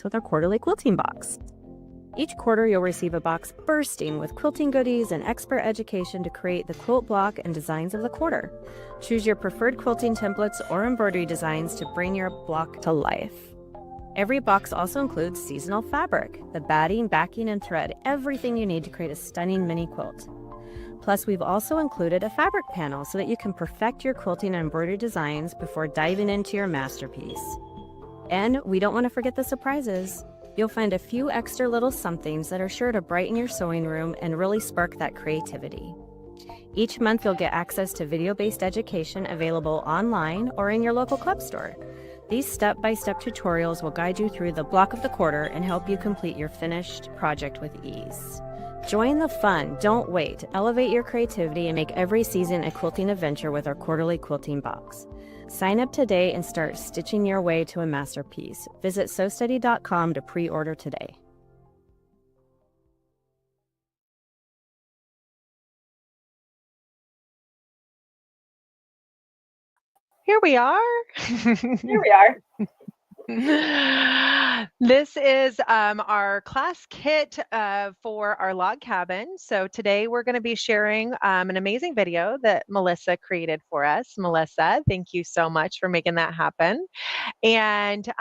with our quarterly quilting box. Each quarter, you'll receive a box bursting with quilting goodies and expert education to create the quilt block and designs of the quarter. Choose your preferred quilting templates or embroidery designs to bring your block to life. Every box also includes seasonal fabric, the batting, backing, and thread, everything you need to create a stunning mini quilt. Plus, we've also included a fabric panel so that you can perfect your quilting and embroidery designs before diving into your masterpiece. And we don't want to forget the surprises. You'll find a few extra little somethings that are sure to brighten your sewing room and really spark that creativity. Each month, you'll get access to video-based education available online or in your local club store. These step-by-step tutorials will guide you through the block of the quarter and help you complete your finished project with ease. Join the fun, don't wait. Elevate your creativity and make every season a quilting adventure with our quarterly quilting box. Sign up today and start stitching your way to a masterpiece. Visit sewsteady.com to pre-order today. Here we are. Here we are. This is our class kit for our log cabin. So today we're going to be sharing an amazing video that Melissa created for us. Melissa, thank you so much for making that happen. And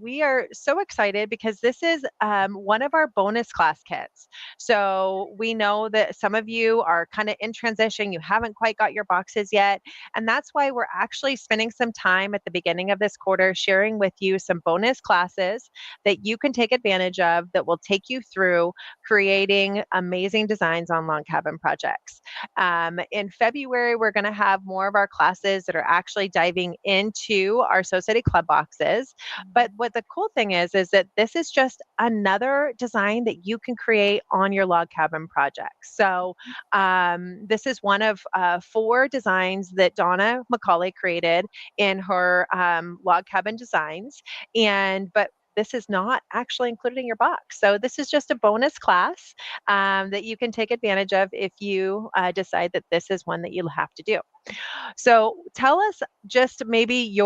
we are so excited because this is one of our bonus class kits. So we know that some of you are kind of in transition. You haven't quite got your boxes yet. And that's why we're actually spending some time at the beginning of this quarter sharing with you some bonus classes that you can take advantage of that will take you through creating amazing designs on log cabin projects. In February, we're going to have more of our classes that are actually diving into our Sew City Club boxes. But what the cool thing is that this is just another design that you can create on your log cabin projects. So this is one of 4 designs that Donna McCauley created in her log cabin designs. But this is not actually included in your box. So this is just a bonus class that you can take advantage of if you decide that this is one that you'll have to do. So tell us just maybe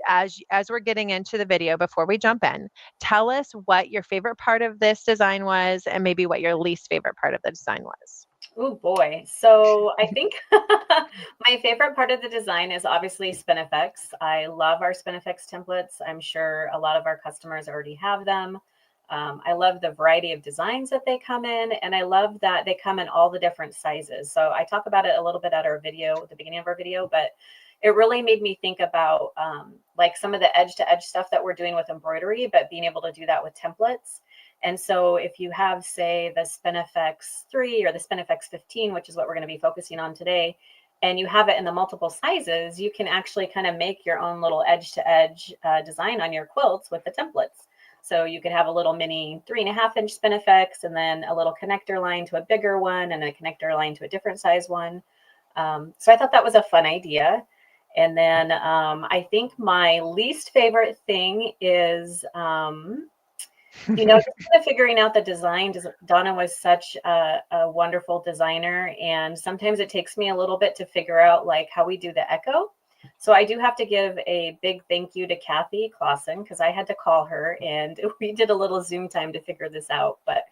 as we're getting into the video, before we jump in, tell us what your favorite part of this design was and maybe what your least favorite part of the design was. Oh boy. So I think my favorite part of the design is obviously Spinifex. I love our Spinifex templates. I'm sure a lot of our customers already have them. I love the variety of designs that they come in, and I love that they come in all the different sizes. So I talk about it a little bit at the beginning of our video, but it really made me think about like some of the edge-to-edge stuff that we're doing with embroidery, but being able to do that with templates. And so if you have, say, the Spinifex 3 or the Spinifex 15, which is what we're going to be focusing on today, and you have it in the multiple sizes, you can actually kind of make your own little edge-to-edge design on your quilts with the templates. So you could have a little mini 3.5-inch Spinifex and then a little connector line to a bigger one and a connector line to a different size one. So I thought that was a fun idea. And then I think my least favorite thing is just kind of figuring out the design. Donna was such a wonderful designer, and sometimes it takes me a little bit to figure out like how we do the echo. So I do have to give a big thank you to Kathy Clausen, because I had to call her and we did a little Zoom time to figure this out. But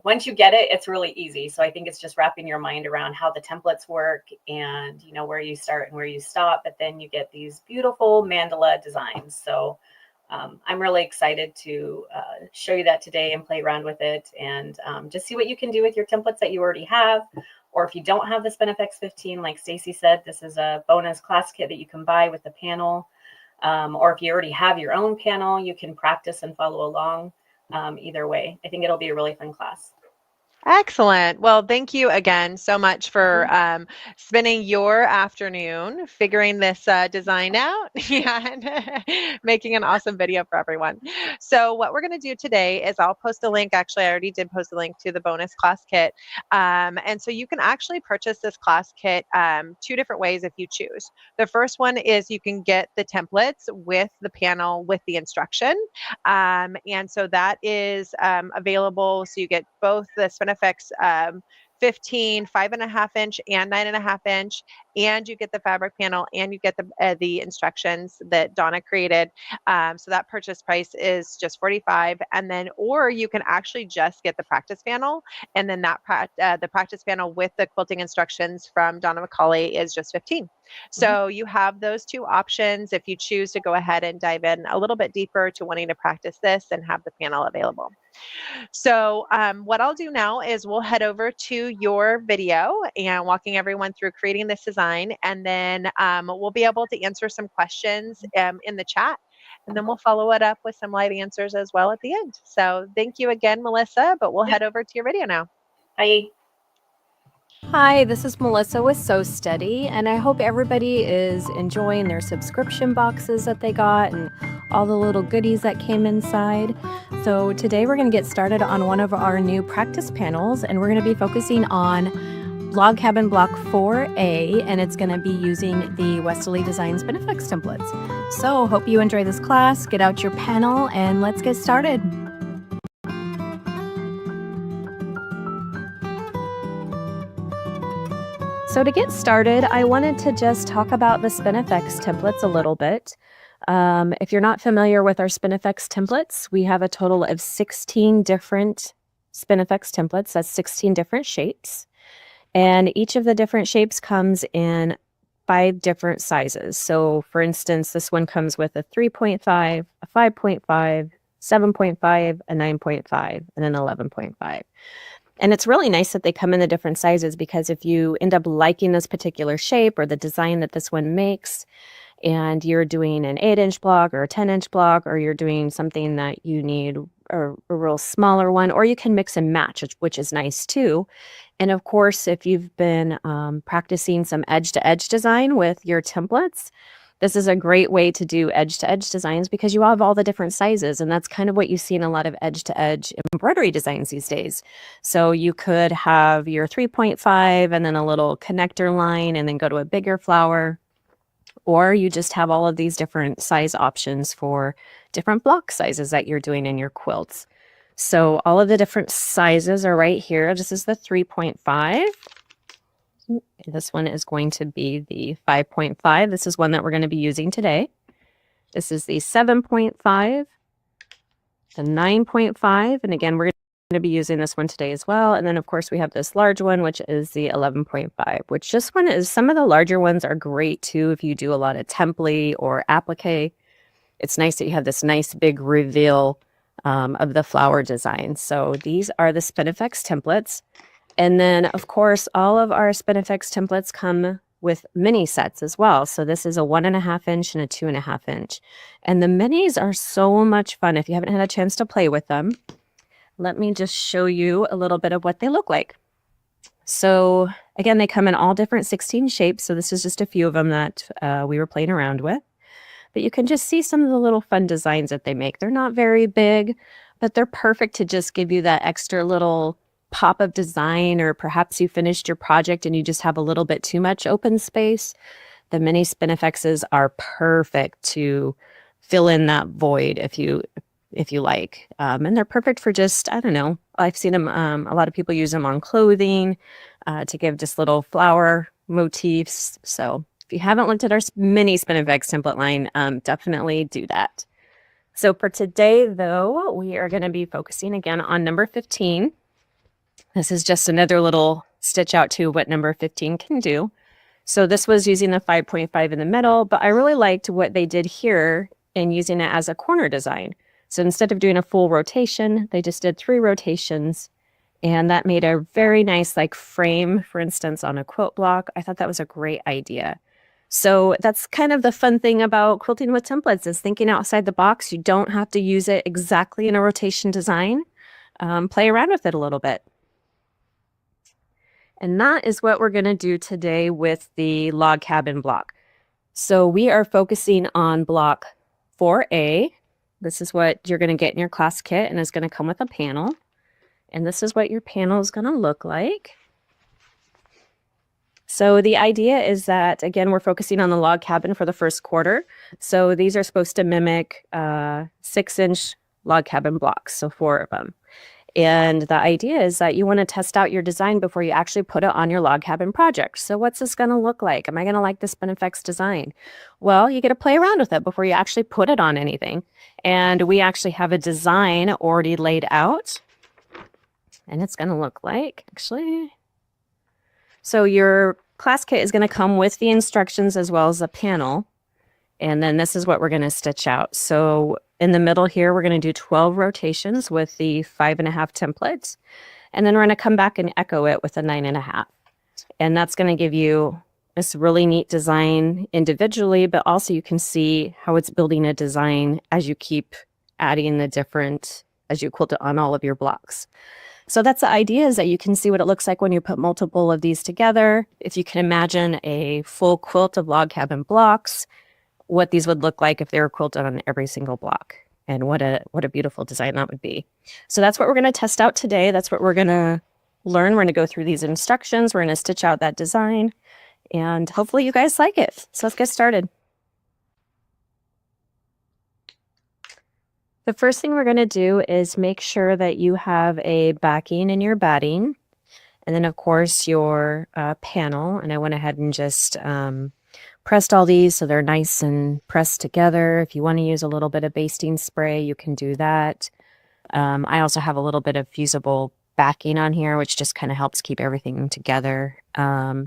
once you get it, it's really easy. So I think it's just wrapping your mind around how the templates work and where you start and where you stop, but then you get these beautiful mandala designs. So I'm really excited to show you that today and play around with it and just see what you can do with your templates that you already have. Or if you don't have the Spinifex 15, like Stacy said, this is a bonus class kit that you can buy with the panel. Or if you already have your own panel, you can practice and follow along. Either way, I think it'll be a really fun class. Excellent. Well, thank you again so much for spending your afternoon figuring this design out and making an awesome video for everyone. So what we're going to do today is I'll post a link. Actually, I already did post a link to the bonus class kit. And so you can actually purchase this class kit 2 different ways if you choose. The first one is you can get the templates with the panel with the instruction. And so that is available. So you get both the Spinifex 15, 5.5 inch and 9.5 inch, and you get the fabric panel and you get the instructions that Donna created. So that purchase price is just 45, and then or you can actually just get the practice panel, and then the practice panel with the quilting instructions from Donna McCauley is just 15. So you have those two options if you choose to go ahead and dive in a little bit deeper to wanting to practice this and have the panel available. So what I'll do now is we'll head over to your video and walking everyone through creating this design, and then we'll be able to answer some questions in the chat, and then we'll follow it up with some live answers as well at the end. So thank you again, Melissa, but we'll head over to your video now. Hi. Hi, this is Melissa with Sew Steady, and I hope everybody is enjoying their subscription boxes that they got and all the little goodies that came inside. So today we're going to get started on one of our new practice panels, and we're going to be focusing on Log Cabin Block 4A, and it's going to be using the Westerly Designs Benefix templates. So hope you enjoy this class, get out your panel, and let's get started. So to get started, I wanted to just talk about the Benefix templates a little bit. If you're not familiar with our Benefix templates, we have a total of 16 different Benefix templates. That's 16 different shapes. And each of the different shapes comes in 5 different sizes. So for instance, this one comes with a 3.5, a 5.5, 7.5, a 9.5, and an 11.5. And it's really nice that they come in the different sizes, because if you end up liking this particular shape or the design that this one makes, and you're doing an 8-inch block or a 10-inch block, or you're doing something that you need a real smaller one, or you can mix and match, which is nice too. And of course, if you've been practicing some edge-to-edge design with your templates, this is a great way to do edge-to-edge designs, because you have all the different sizes, and that's kind of what you see in a lot of edge-to-edge embroidery designs these days. So you could have your 3.5 and then a little connector line and then go to a bigger flower, or you just have all of these different size options for different block sizes that you're doing in your quilts. So all of the different sizes are right here. This is the 3.5. This one is going to be the 5.5. This is one that we're going to be using today. This is the 7.5, the 9.5, and again, we're going to be using this one today as well. And then, of course, we have this large one, which is the 11.5, which this one is, some of the larger ones are great too if you do a lot of template or applique. It's nice that you have this nice big reveal of the flower design. So these are the Benefix templates. And then, of course, all of our Benefix templates come with mini sets as well. So this is a 1.5 inch and a 2.5 inch. And the minis are so much fun. If you haven't had a chance to play with them, let me just show you a little bit of what they look like. So again, they come in all different 16 shapes. So this is just a few of them that we were playing around with. But you can just see some of the little fun designs that they make. They're not very big, but they're perfect to just give you that extra little pop of design, or perhaps you finished your project and you just have a little bit too much open space. The mini Benefixes are perfect to fill in that void if you like. And they're perfect for just, I don't know, I've seen them, a lot of people use them on clothing to give just little flower motifs. So if you haven't looked at our mini Benefix template line, definitely do that. So for today, though, we are going to be focusing again on number 15. This is just another little stitch out to what number 15 can do. So this was using the 5.5 in the middle, but I really liked what they did here in using it as a corner design. So instead of doing a full rotation, they just did 3 rotations, and that made a very nice like frame, for instance, on a quilt block. I thought that was a great idea. So that's kind of the fun thing about quilting with templates, is thinking outside the box. You don't have to use it exactly in a rotation design. Play around with it a little bit. And that is what we're going to do today with the log cabin block. So we are focusing on block 4A. This is what you're going to get in your class kit, and it's going to come with a panel. And this is what your panel is going to look like. So the idea is that, again, we're focusing on the log cabin for the first quarter. So these are supposed to mimic 6-inch log cabin blocks, so 4 of them. And the idea is that you want to test out your design before you actually put it on your log cabin project. So what's this going to look like? Am I going to like the Spinifex design? Well, you get to play around with it before you actually put it on anything. And we actually have a design already laid out. And it's going to look like, actually. So your class kit is going to come with the instructions as well as a panel. And then this is what we're going to stitch out. So in the middle here, we're going to do 12 rotations with the 5.5 templates. And then we're going to come back and echo it with a 9.5. And that's going to give you this really neat design individually, but also you can see how it's building a design as you keep adding the different, as you quilt it on all of your blocks. So that's the idea, is that you can see what it looks like when you put multiple of these together. If you can imagine a full quilt of log cabin blocks, what these would look like if they were quilted on every single block, and what a beautiful design that would be. So that's what we're going to test out today. That's what we're going to learn. We're going to go through these instructions. We're going to stitch out that design, and hopefully you guys like it. So let's get started. The first thing we're going to do is make sure that you have a backing in your batting, and then of course your panel. And I went ahead and just pressed all these so they're nice and pressed together. If you want to use a little bit of basting spray, you can do that. I also have a little bit of fusible backing on here, which just kind of helps keep everything together. Or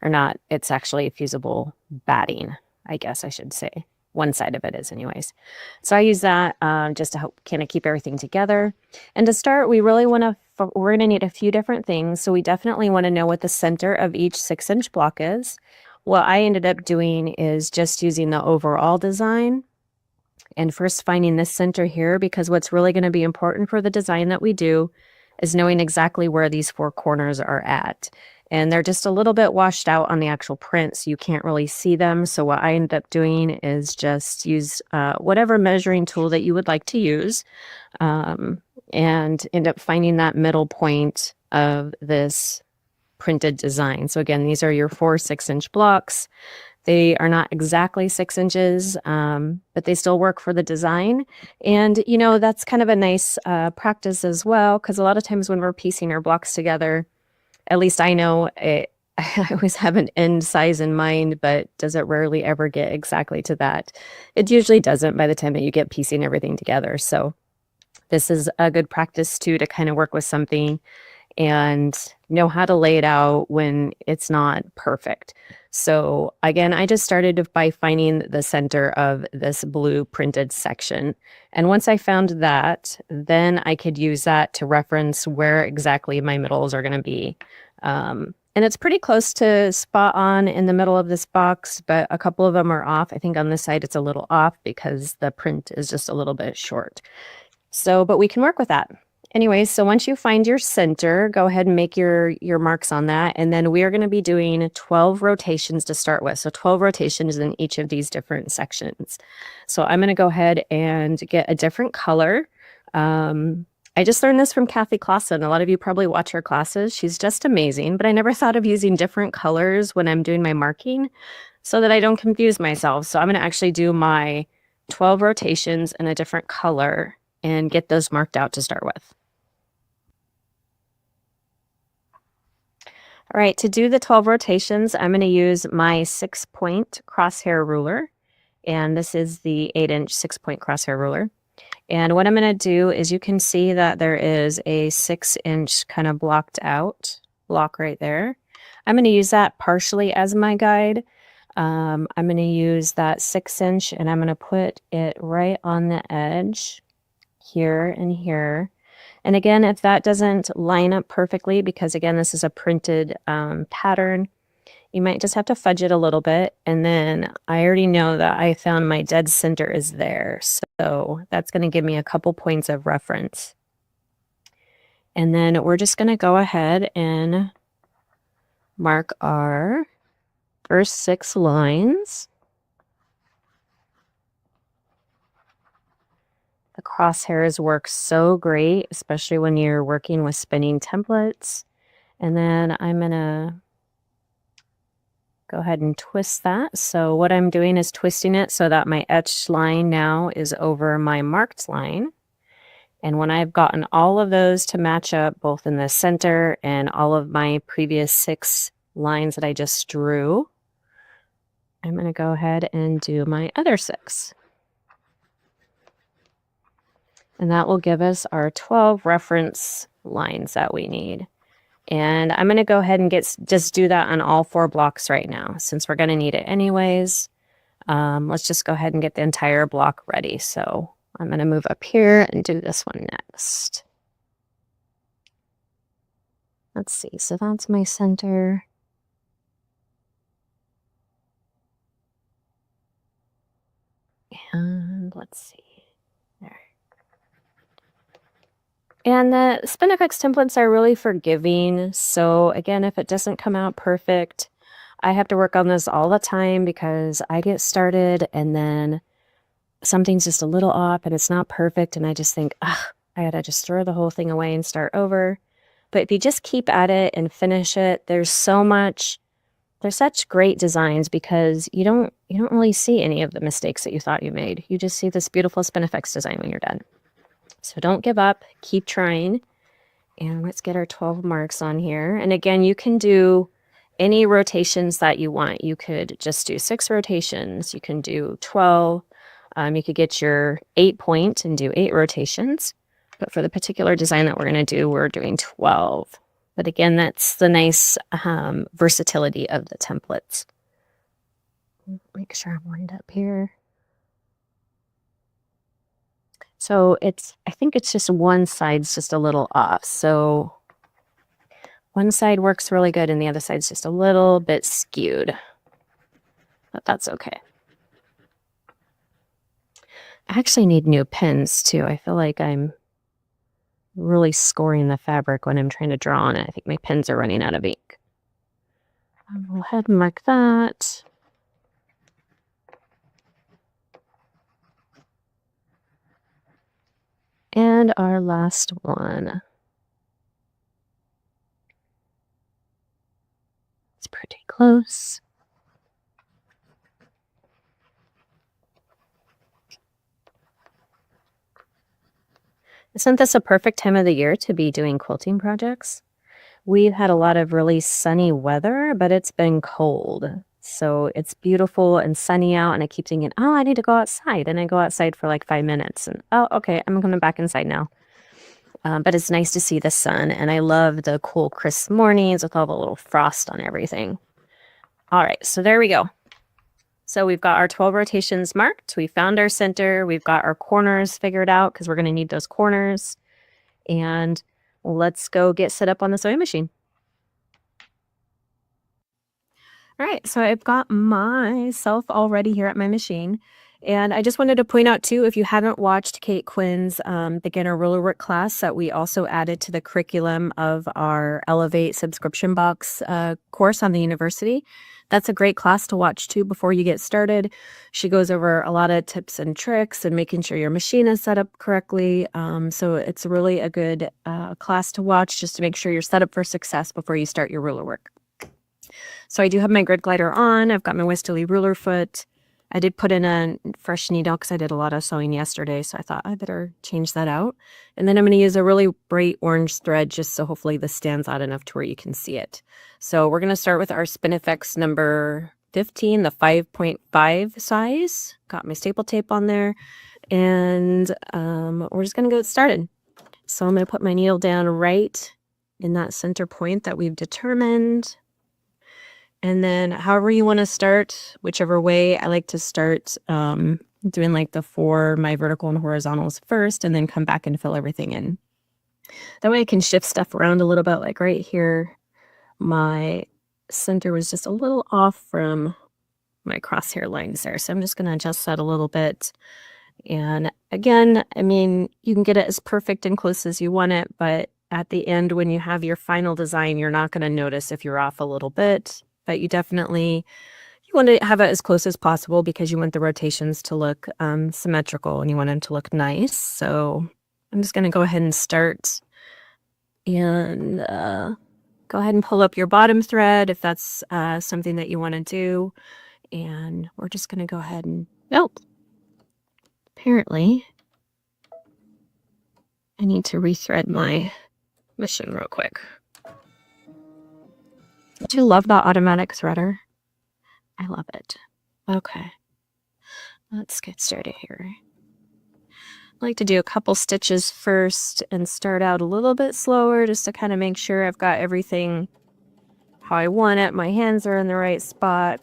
not, it's actually fusible batting, I guess I should say. One side of it is anyways. So I use that just to help kind of keep everything together. And to start, we really want to, we're going to need a few different things. So we definitely want to know what the center of each 6-inch block is. What I ended up doing is just using the overall design and first finding this center here, because what's really going to be important for the design that we do is knowing exactly where these 4 corners are at. And they're just a little bit washed out on the actual print, so you can't really see them. So what I ended up doing is just use whatever measuring tool that you would like to use, and end up finding that middle point of this printed design. So again, these are your 4 6-inch blocks. They are not exactly 6 inches, but they still work for the design. And, you know, that's kind of a nice practice as well, because a lot of times when we're piecing our blocks together, at least I know I always have an end size in mind, but does it rarely ever get exactly to that? It usually doesn't by the time that you get piecing everything together. So this is a good practice too, to kind of work with something and know how to lay it out when it's not perfect. So again, I just started by finding the center of this blue printed section. And once I found that, then I could use that to reference where exactly my middles are going to be. And it's pretty close to spot on in the middle of this box, but a couple of them are off. I think on this side it's a little off because the print is just a little bit short. So, but we can work with that. Anyways, so once you find your center, go ahead and make your marks on that. And then we are going to be doing 12 rotations to start with. So 12 rotations in each of these different sections. So I'm going to go ahead and get a different color. I just learned this from Kathy Clausen. A lot of you probably watch her classes. She's just amazing, but I never thought of using different colors when I'm doing my marking so that I don't confuse myself. So I'm going to actually do my 12 rotations in a different color and get those marked out to start with. All right, to do the 12 rotations, I'm going to use my 6-point crosshair ruler. And this is the 8-inch 6-point crosshair ruler. And what I'm going to do is, you can see that there is a 6-inch kind of blocked out block right there. I'm going to use that partially as my guide. I'm going to use that 6-inch and I'm going to put it right on the edge here and here. And again, if that doesn't line up perfectly, because again, this is a printed pattern, you might just have to fudge it a little bit. And then I already know that I found my dead center is there. So that's going to give me a couple points of reference. And then we're just going to go ahead and mark our first 6 lines. The crosshairs work so great, especially when you're working with spinning templates. And then I'm going to go ahead and twist that. So what I'm doing is twisting it so that my etched line now is over my marked line. And when I've gotten all of those to match up, both in the center and all of my previous 6 lines that I just drew, I'm going to go ahead and do my other 6. And that will give us our 12 reference lines that we need. And I'm going to go ahead and just do that on all 4 blocks right now, since we're going to need it anyways. Let's just go ahead and get the entire block ready. So I'm going to move up here and do this one next. Let's see. So that's my center. And let's see. There. And the Spinifex templates are really forgiving. So again, if it doesn't come out perfect, I have to work on this all the time because I get started and then something's just a little off and it's not perfect. And I just think, I gotta just throw the whole thing away and start over. But if you just keep at it and finish it, there's such great designs because you don't really see any of the mistakes that you thought you made. You just see this beautiful Spinifex design when you're done. So don't give up, keep trying. And let's get our 12 marks on here. And again, you can do any rotations that you want. You could just do 6 rotations. You can do 12. You could get your 8 point and do 8 rotations. But for the particular design that we're going to do, we're doing 12. But again, that's the nice versatility of the templates. Make sure I'm lined up here. So I think it's just one side's just a little off. So one side works really good and the other side's just a little bit skewed. But that's okay. I actually need new pens too. I feel like I'm really scoring the fabric when I'm trying to draw on it. I think my pens are running out of ink. I'll go ahead and mark that. And our last one. It's pretty close. Isn't this a perfect time of the year to be doing quilting projects? We've had a lot of really sunny weather, but it's been cold. So it's beautiful and sunny out, and I keep thinking, oh, I need to go outside. And I go outside for like 5 minutes, and oh, okay, I'm coming back inside now. But it's nice to see the sun, and I love the cool, crisp mornings with all the little frost on everything. All right, so there we go. So we've got our 12 rotations marked. We found our center. We've got our corners figured out because we're going to need those corners. And let's go get set up on the sewing machine. All right, so I've got myself all ready here at my machine. And I just wanted to point out too, if you haven't watched Kate Quinn's beginner ruler work class that we also added to the curriculum of our Elevate subscription box course on the university, that's a great class to watch too before you get started. She goes over a lot of tips and tricks and making sure your machine is set up correctly. So it's really a good class to watch just to make sure you're set up for success before you start your ruler work. So I do have my grid glider on. I've got my Westerly ruler foot. I did put in a fresh needle because I did a lot of sewing yesterday, so I thought I better change that out. And then I'm going to use a really bright orange thread just so hopefully this stands out enough to where you can see it. So we're going to start with our Spinifex number 15, the 5.5 size. Got my staple tape on there, and we're just going to get started. So I'm going to put my needle down right in that center point that we've determined. And then however you want to start, whichever way, I like to start doing like my vertical and horizontals first, and then come back and fill everything in. That way I can shift stuff around a little bit. Like right here, my center was just a little off from my crosshair lines there. So I'm just going to adjust that a little bit. And again, I mean, you can get it as perfect and close as you want it, but at the end, when you have your final design, you're not going to notice if you're off a little bit. But you want to have it as close as possible because you want the rotations to look symmetrical and you want them to look nice. So I'm just going to go ahead and start and go ahead and pull up your bottom thread if that's something that you want to do. And we're just going to go ahead and, apparently I need to rethread my machine real quick. Do you love that automatic threader? I love it. Okay. Let's get started here. I like to do a couple stitches first and start out a little bit slower just to kind of make sure I've got everything how I want it. My hands are in the right spot.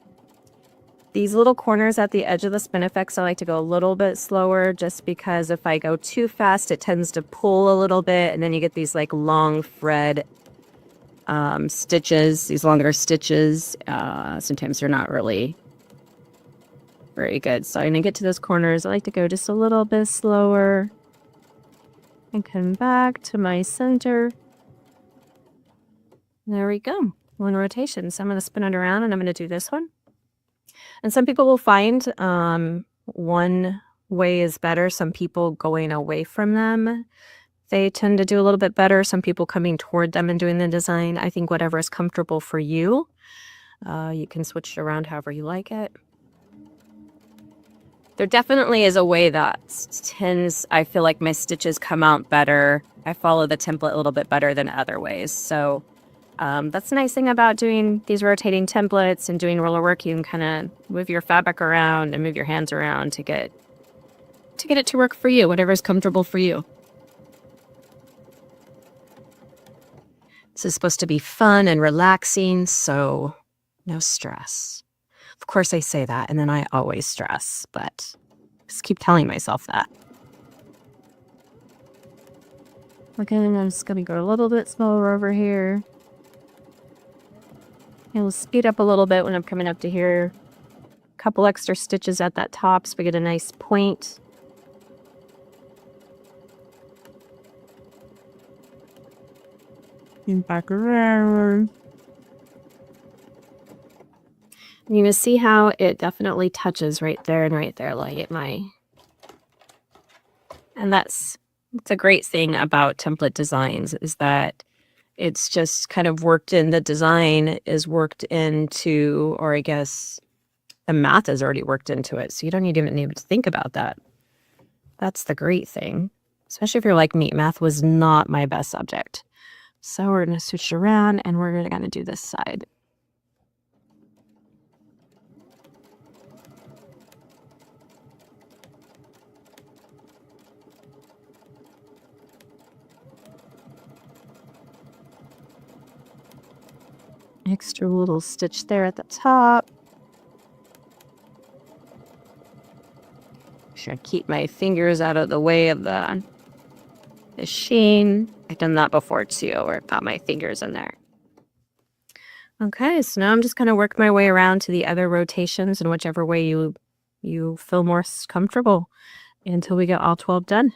These little corners at the edge of the Spinifex, I like to go a little bit slower just because if I go too fast, it tends to pull a little bit, and then you get these like long thread stitches, these longer stitches. Sometimes they're not really very good. So I'm going to get to those corners. I like to go just a little bit slower and come back to my center. There we go. One rotation. So I'm going to spin it around and I'm going to do this one. And some people will find one way is better. Some people going away from them, they tend to do a little bit better. Some people coming toward them and doing the design. I think whatever is comfortable for you. You can switch it around however you like it. There definitely is a way that tends, I feel like my stitches come out better. I follow the template a little bit better than other ways. So that's the nice thing about doing these rotating templates and doing roller work. You can kind of move your fabric around and move your hands around to get it to work for you, whatever is comfortable for you. This is supposed to be fun and relaxing, so no stress. Of course I say that, and then I always stress, but just keep telling myself that. Okay, I'm just going to go a little bit slower over here. And we'll speed up a little bit when I'm coming up to here. A couple extra stitches at that top so we get a nice point. And back around. You can see how it definitely touches right there and right there, like it might. And it's a great thing about template designs is that it's just kind of worked in, the design is worked into, or I guess the math is already worked into it. So you don't even need to think about that. That's the great thing. Especially if you're like me, math was not my best subject. So we're going to switch around and we're going to do this side. Extra little stitch there at the top. Should keep my fingers out of the way of the sheen. I've done that before too, where I've got my fingers in there. Okay, so now I'm just going to work my way around to the other rotations in whichever way you feel more comfortable until we get all 12 done.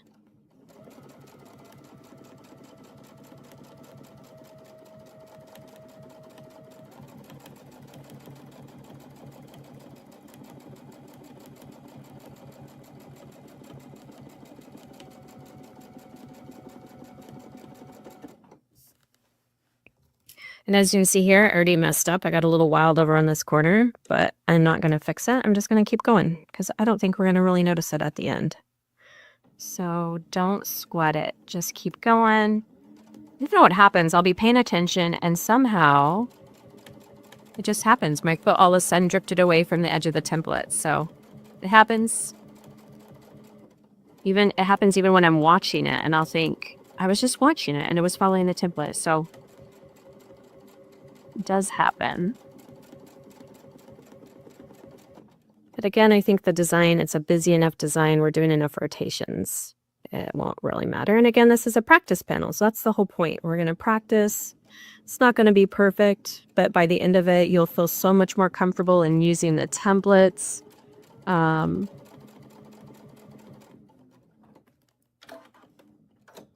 And as you can see here, I already messed up. I got a little wild over on this corner, but I'm not going to fix it. I'm just going to keep going because I don't think we're going to really notice it at the end. So don't sweat it. Just keep going. You know what happens. I'll be paying attention and somehow it just happens. My foot all of a sudden drifted away from the edge of the template. So it happens. It happens even when I'm watching it and I'll think, I was just watching it and it was following the template. So it does happen. But again, I think the design, it's a busy enough design. We're doing enough rotations. It won't really matter. And again, this is a practice panel. So that's the whole point. We're going to practice. It's not going to be perfect, but by the end of it, you'll feel so much more comfortable in using the templates. I don't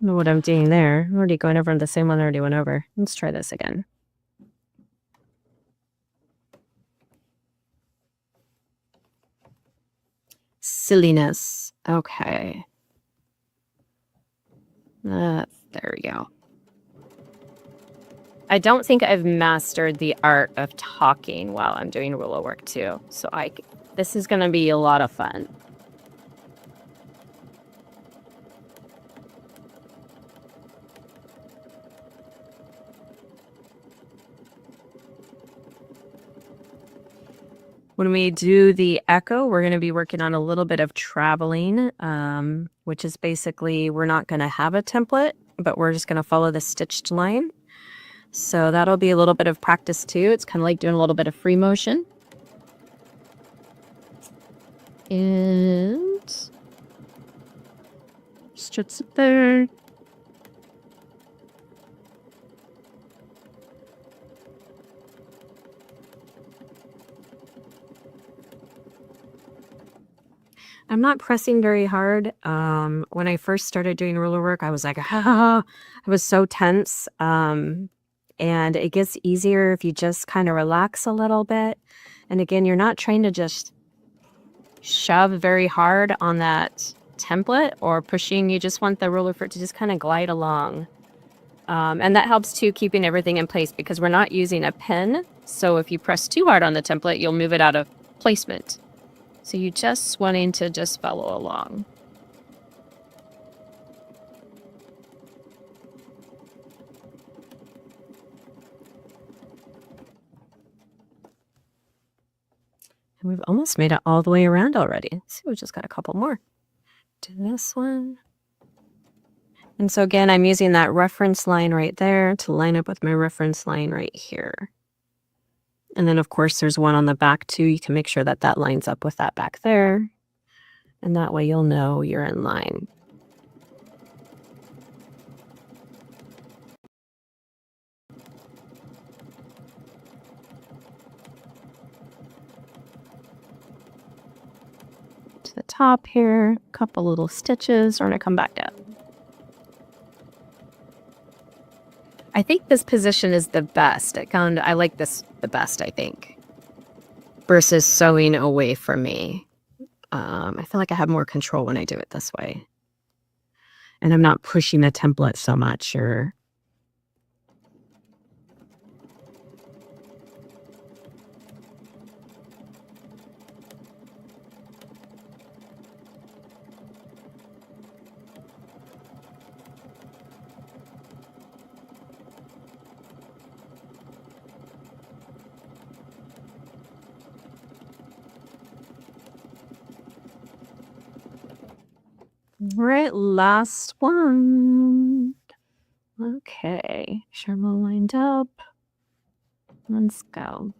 know what I'm doing there. I'm already going over the same one I already went over. Let's try this again. Silliness. Okay. There we go. I don't think I've mastered the art of talking while I'm doing ruler work too. So this is going to be a lot of fun. When we do the echo, we're going to be working on a little bit of traveling, which is basically we're not going to have a template, but we're just going to follow the stitched line. So that'll be a little bit of practice too. It's kind of like doing a little bit of free motion. And stitch it there. I'm not pressing very hard. When I first started doing ruler work, I was like, ah, I was so tense. And it gets easier if you just kind of relax a little bit. And again, you're not trying to just shove very hard on that template or pushing. You just want the ruler for it to just kind of glide along. And that helps too, keeping everything in place because we're not using a pen. So if you press too hard on the template, you'll move it out of placement. So you just wanting to just follow along. And we've almost made it all the way around already. Let's see, we just got a couple more. Do this one. And so again, I'm using that reference line right there to line up with my reference line right here. And then of course there's one on the back too. You can make sure that that lines up with that back there. And that way you'll know you're in line. To the top here, a couple little stitches, we're gonna come back down. I think this position is the best. I like this the best, I think, versus sewing away from me. I feel like I have more control when I do it this way. And I'm not pushing the template so much or... Right, last one. Okay, sure we're all lined up. Let's go.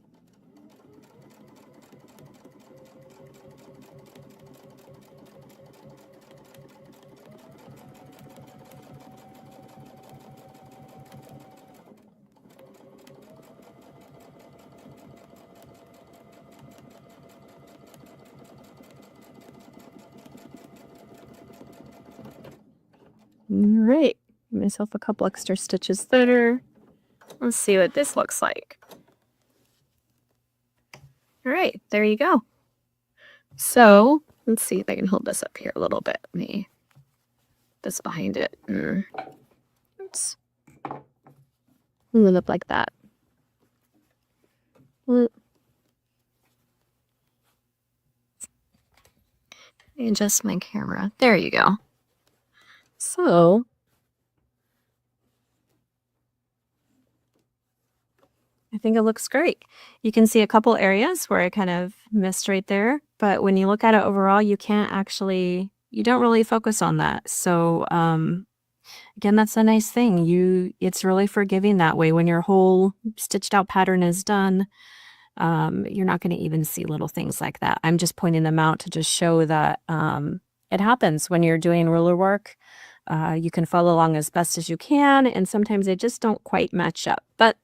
All right, give myself a couple extra stitches there. Let's see what this looks like. All right, there you go. So let's see if I can hold this up here a little bit. Let me this behind it. Oops. Move it up like that. Adjust my camera. There you go. So I think it looks great. You can see a couple areas where I kind of missed right there, but when you look at it overall, you don't really focus on that. So again, that's a nice thing. It's really forgiving that way. When your whole stitched out pattern is done, you're not going to even see little things like that. I'm just pointing them out to just show that it happens when you're doing ruler work. You can follow along as best as you can, and sometimes they just don't quite match up. But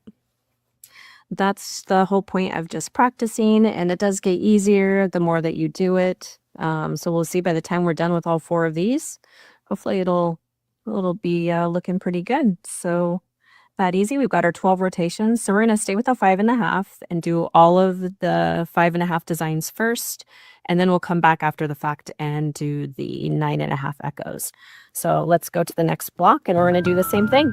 that's the whole point of just practicing, and it does get easier the more that you do it. So we'll see by the time we're done with all 4 of these. Hopefully it'll be looking pretty good. So that easy. We've got our 12 rotations. So we're going to stay with the 5.5 and do all of the 5.5 designs first. And then we'll come back after the fact and do the 9.5 echoes. So let's go to the next block and we're going to do the same thing.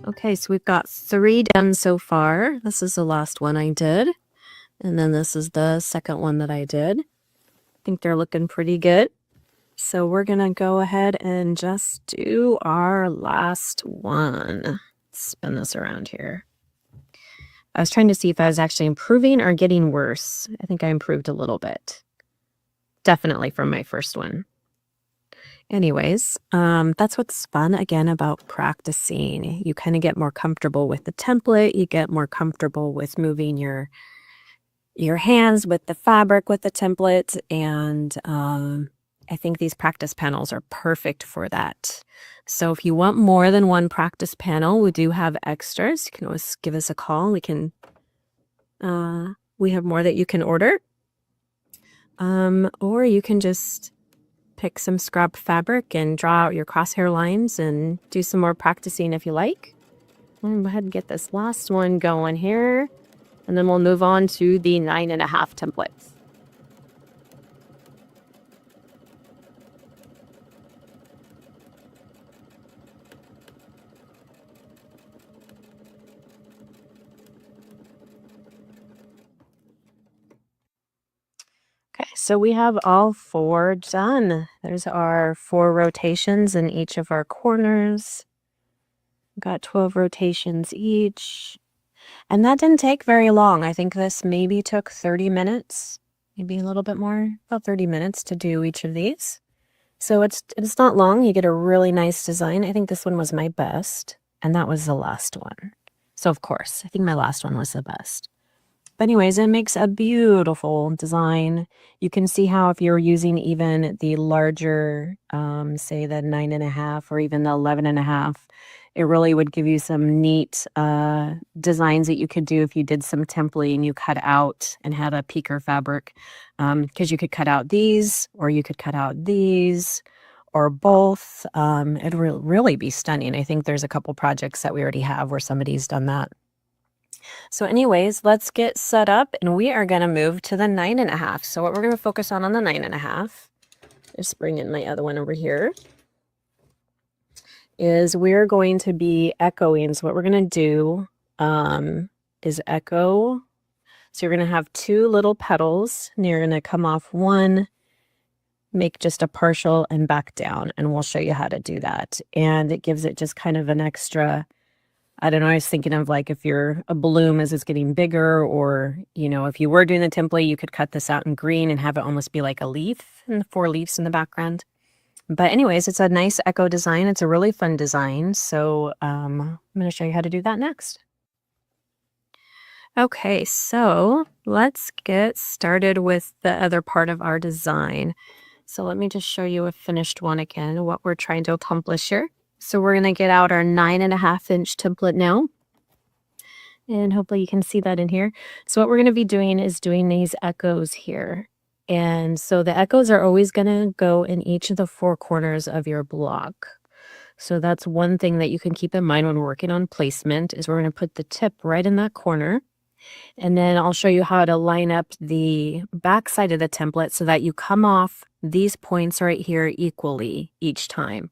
Okay, so we've got 3 done so far. This is the last one I did. And then this is the second one that I did. I think they're looking pretty good. So we're going to go ahead and just do our last one. Spin this around here. I was trying to see if I was actually improving or getting worse. I think I improved a little bit. Definitely from my first one. Anyways, that's what's fun again about practicing. You kind of get more comfortable with the template. You get more comfortable with moving your hands with the fabric with the template. And I think these practice panels are perfect for that. So if you want more than one practice panel, we do have extras. You can always give us a call. We have more that you can order. Or you can just pick some scrap fabric and draw out your crosshair lines and do some more practicing if you like. I'll go ahead and get this last one going here. And then we'll move on to the 9.5 templates. Okay, so we have all 4 done. There's our 4 rotations in each of our corners. We've got 12 rotations each. And that didn't take very long. I think this maybe took 30 minutes, maybe a little bit more, about 30 minutes to do each of these. So it's not long. You get a really nice design. I think this one was my best, and that was the last one. So of course, I think my last one was the best. But anyways, it makes a beautiful design. You can see how if you're using even the larger, say the 9.5 or even the 11.5, it really would give you some neat designs that you could do if you did some templating and you cut out and had a picker fabric. Because you could cut out these, or you could cut out these, or both. It'd really be stunning. I think there's a couple projects that we already have where somebody's done that. So anyways, let's get set up and we are going to move to the 9.5. So what we're going to focus on the 9.5, just bring in my other one over here, is we're going to be echoing. So what we're going to do is echo. So you're going to have 2 little petals and you're going to come off one, make just a partial and back down. And we'll show you how to do that. And it gives it just kind of an extra, I don't know, I was thinking of like if you're a bloom as it's getting bigger, or, you know, if you were doing the template, you could cut this out in green and have it almost be like a leaf and 4 leaves in the background. But anyways, it's a nice echo design. It's a really fun design. So I'm going to show you how to do that next. Okay, so let's get started with the other part of our design. So let me just show you a finished one again, what we're trying to accomplish here. So we're going to get out our 9.5 inch template now. And hopefully you can see that in here. So what we're going to be doing is doing these echoes here. And so the echoes are always going to go in each of the 4 corners of your block. So that's one thing that you can keep in mind when working on placement, is we're going to put the tip right in that corner. And then I'll show you how to line up the back side of the template so that you come off these points right here equally each time.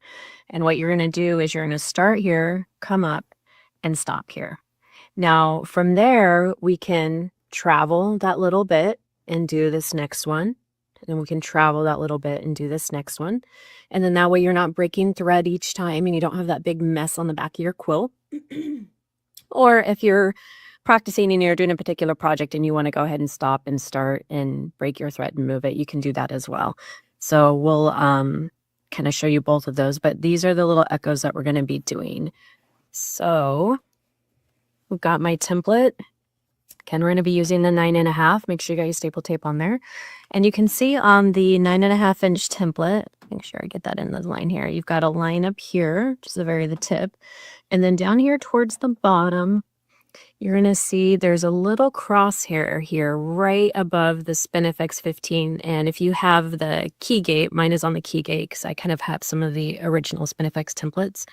And what you're going to do is you're going to start here, come up, and stop here. Now, from there, we can travel that little bit and do this next one. And then we can travel that little bit and do this next one. And then that way you're not breaking thread each time and you don't have that big mess on the back of your quilt. Or if you're practicing and you're doing a particular project and you want to go ahead and stop and start and break your thread and move it, you can do that as well. So we'll kind of show you both of those, but these are the little echoes that we're going to be doing. So we've got my template. Again, we're going to be using the 9.5. Make sure you got your staple tape on there. And you can see on the 9.5 inch template, make sure I get that in the line here. You've got a line up here, which is the tip. And then down here towards the bottom, you're going to see there's a little crosshair here right above the Spinifex 15. And if you have the key gate, mine is on the key gate because I kind of have some of the original Spinifex templates.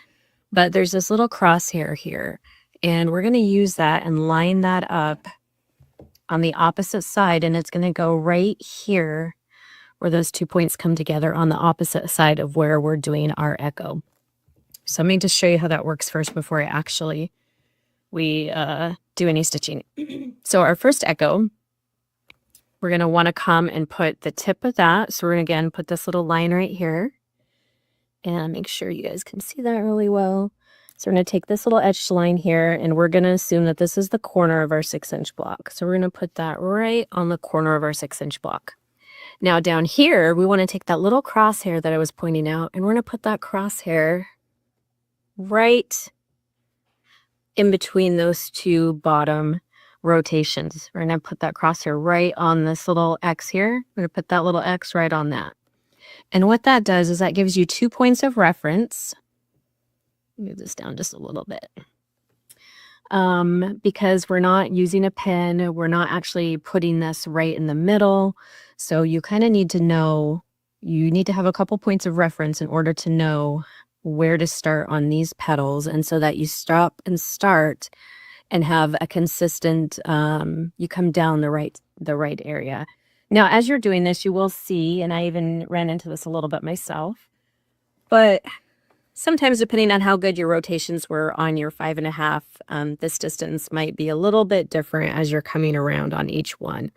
But there's this little crosshair here. And we're going to use that and line that up on the opposite side. And it's going to go right here where those 2 points come together on the opposite side of where we're doing our echo. So let me just show you how that works first before we do any stitching. So our first echo, we're going to want to come and put the tip of that. So we're going to again put this little line right here and make sure you guys can see that really well. So we're going to take this little edged line here and we're going to assume that this is the corner of our 6-inch block. So we're going to put that right on the corner of our 6-inch block. Now down here, we want to take that little crosshair that I was pointing out and we're going to put that crosshair right in between those two bottom rotations. We're going to put that crosshair right on this little X here. We're going to put that little X right on that. And what that does is that gives you 2 points of reference. Move this down just a little bit. Because we're not using a pen, we're not actually putting this right in the middle. So you kind of need to know, you need to have a couple points of reference in order to know where to start on these petals, and so that you stop and start and have a consistent, you come down the right area. Now, as you're doing this, you will see, and I even ran into this a little bit myself, but sometimes depending on how good your rotations were on your 5.5, this distance might be a little bit different as you're coming around on each one.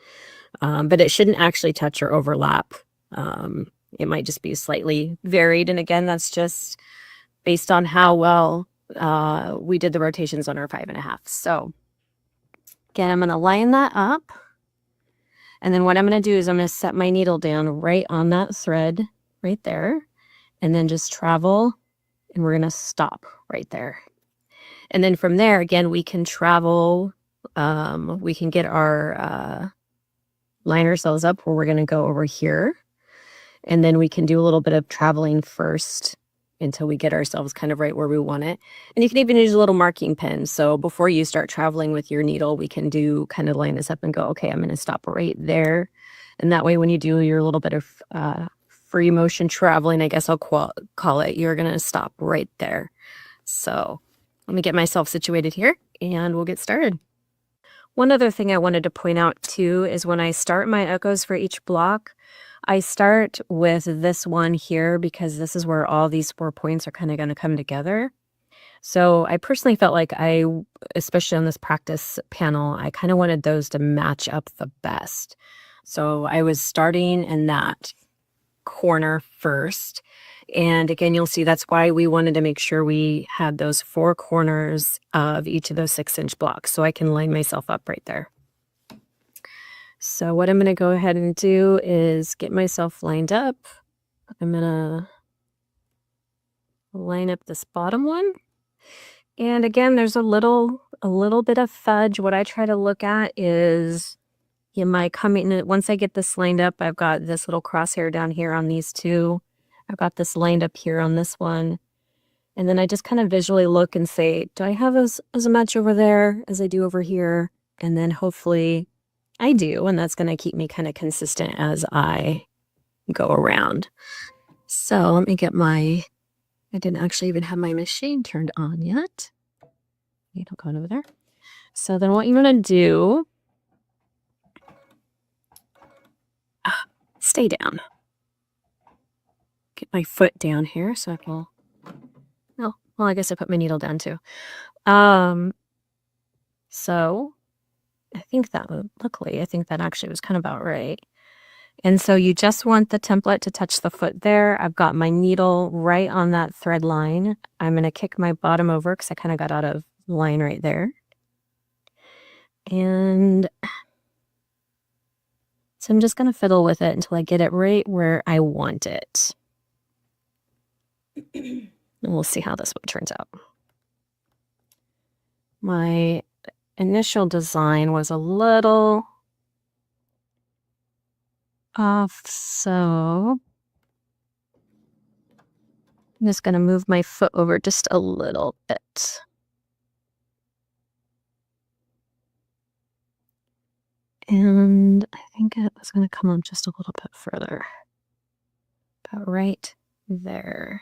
But it shouldn't actually touch or overlap. It might just be slightly varied. And again, that's just based on how well we did the rotations on our 5.5. So again, I'm going to line that up. And then what I'm going to do is I'm going to set my needle down right on that thread right there. And then just travel. And we're going to stop right there. And then from there, again, we can travel. We can get our line ourselves up where we're going to go over here. And then we can do a little bit of traveling first until we get ourselves kind of right where we want it. And you can even use a little marking pen. So before you start traveling with your needle, we can do kind of line this up and go, okay, I'm going to stop right there. And that way, when you do your little bit of free motion traveling, I guess I'll call it, you're going to stop right there. So let me get myself situated here and we'll get started. One other thing I wanted to point out too is when I start my echoes for each block, I start with this one here because this is where all these 4 points are kind of going to come together. So I personally felt like especially on this practice panel, I kind of wanted those to match up the best. So I was starting in that corner first. And again, you'll see that's why we wanted to make sure we had those 4 corners of each of those 6-inch blocks. So I can line myself up right there. So what I'm going to go ahead and do is get myself lined up. I'm going to line up this bottom one. And again, there's a little bit of fudge. What I try to look at is once I get this lined up, I've got this little crosshair down here on these 2. I've got this lined up here on this one. And then I just kind of visually look and say, do I have as much over there as I do over here? And then hopefully I do. And that's going to keep me kind of consistent as I go around. So let me get I didn't actually even have my machine turned on yet. Needle going over there. So then what you're going to do, stay down. Get my foot down here so I can, well, I guess I put my needle down too. So I think that actually was kind of about right. And so you just want the template to touch the foot there. I've got my needle right on that thread line. I'm going to kick my bottom over because I kind of got out of line right there. And so I'm just going to fiddle with it until I get it right where I want it. And we'll see how this one turns out. My initial design was a little off, so I'm just going to move my foot over just a little bit. And I think it was going to come up just a little bit further. About right there.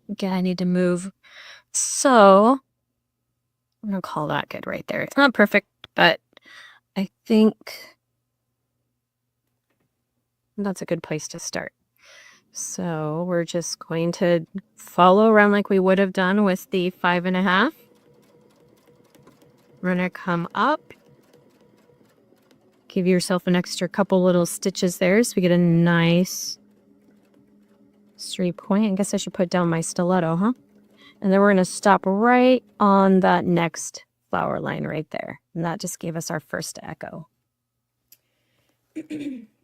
Again, I need to move. So I'm going to call that good right there. It's not perfect, but I think that's a good place to start. So we're just going to follow around like we would have done with the 5.5. We're going to come up. Give yourself an extra couple little stitches there so we get a nice straight point. I guess I should put down my stiletto, huh? And then we're going to stop right on that next flower line right there. And that just gave us our first echo.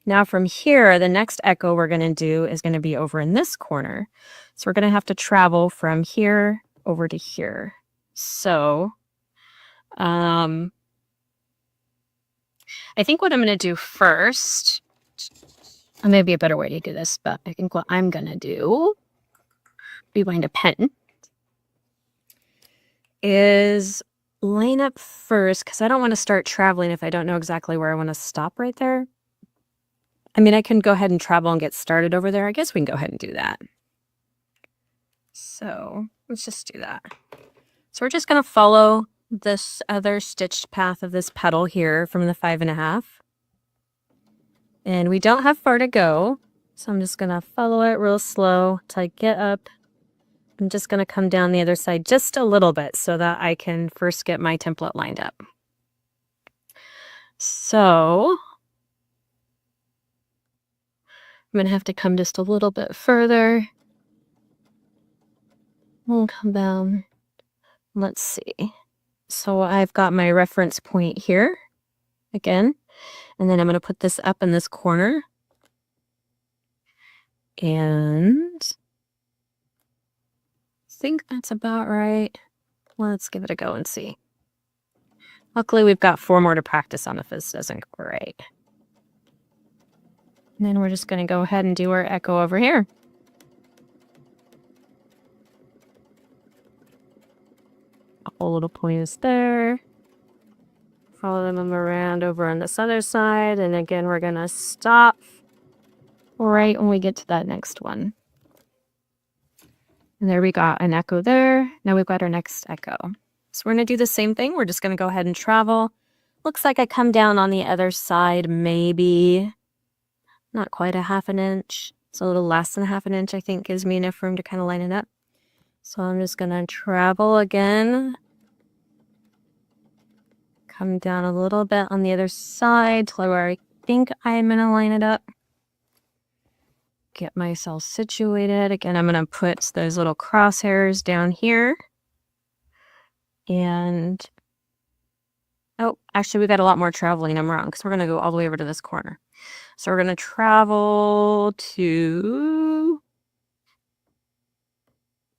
Now from here, the next echo we're going to do is going to be over in this corner. So we're going to have to travel from here over to here. So I think what I'm going to do first, maybe a better way to do this, but I think what I'm going to do, rewind a pen, is line up first because I don't want to start traveling if I don't know exactly where I want to stop right there. I mean, I can go ahead and travel and get started over there. I guess we can go ahead and do that. So let's just do that. So we're just going to follow this other stitched path of this petal here from the 5.5. And we don't have far to go. So I'm just going to follow it real slow till I get up. I'm just going to come down the other side just a little bit so that I can first get my template lined up. So I'm going to have to come just a little bit further. We'll come down. Let's see. So I've got my reference point here again, and then I'm going to put this up in this corner. And I think that's about right. Let's give it a go and see. Luckily, we've got 4 more to practice on if this doesn't go right. And then we're just going to go ahead and do our echo over here. A whole little point is there. Follow them around over on this other side. And again, we're going to stop right when we get to that next one. And there we got an echo there. Now we've got our next echo. So we're going to do the same thing. We're just going to go ahead and travel. Looks like I come down on the other side, maybe not quite a 1/2 inch. It's a little less than 1/2 inch, I think, gives me enough room to kind of line it up. So I'm just going to travel again. Come down a little bit on the other side to where I think I'm going to line it up. Get myself situated. Again, I'm going to put those little crosshairs down here. And, oh, actually, we've got a lot more traveling. I'm wrong because we're going to go all the way over to this corner. So we're going to travel to...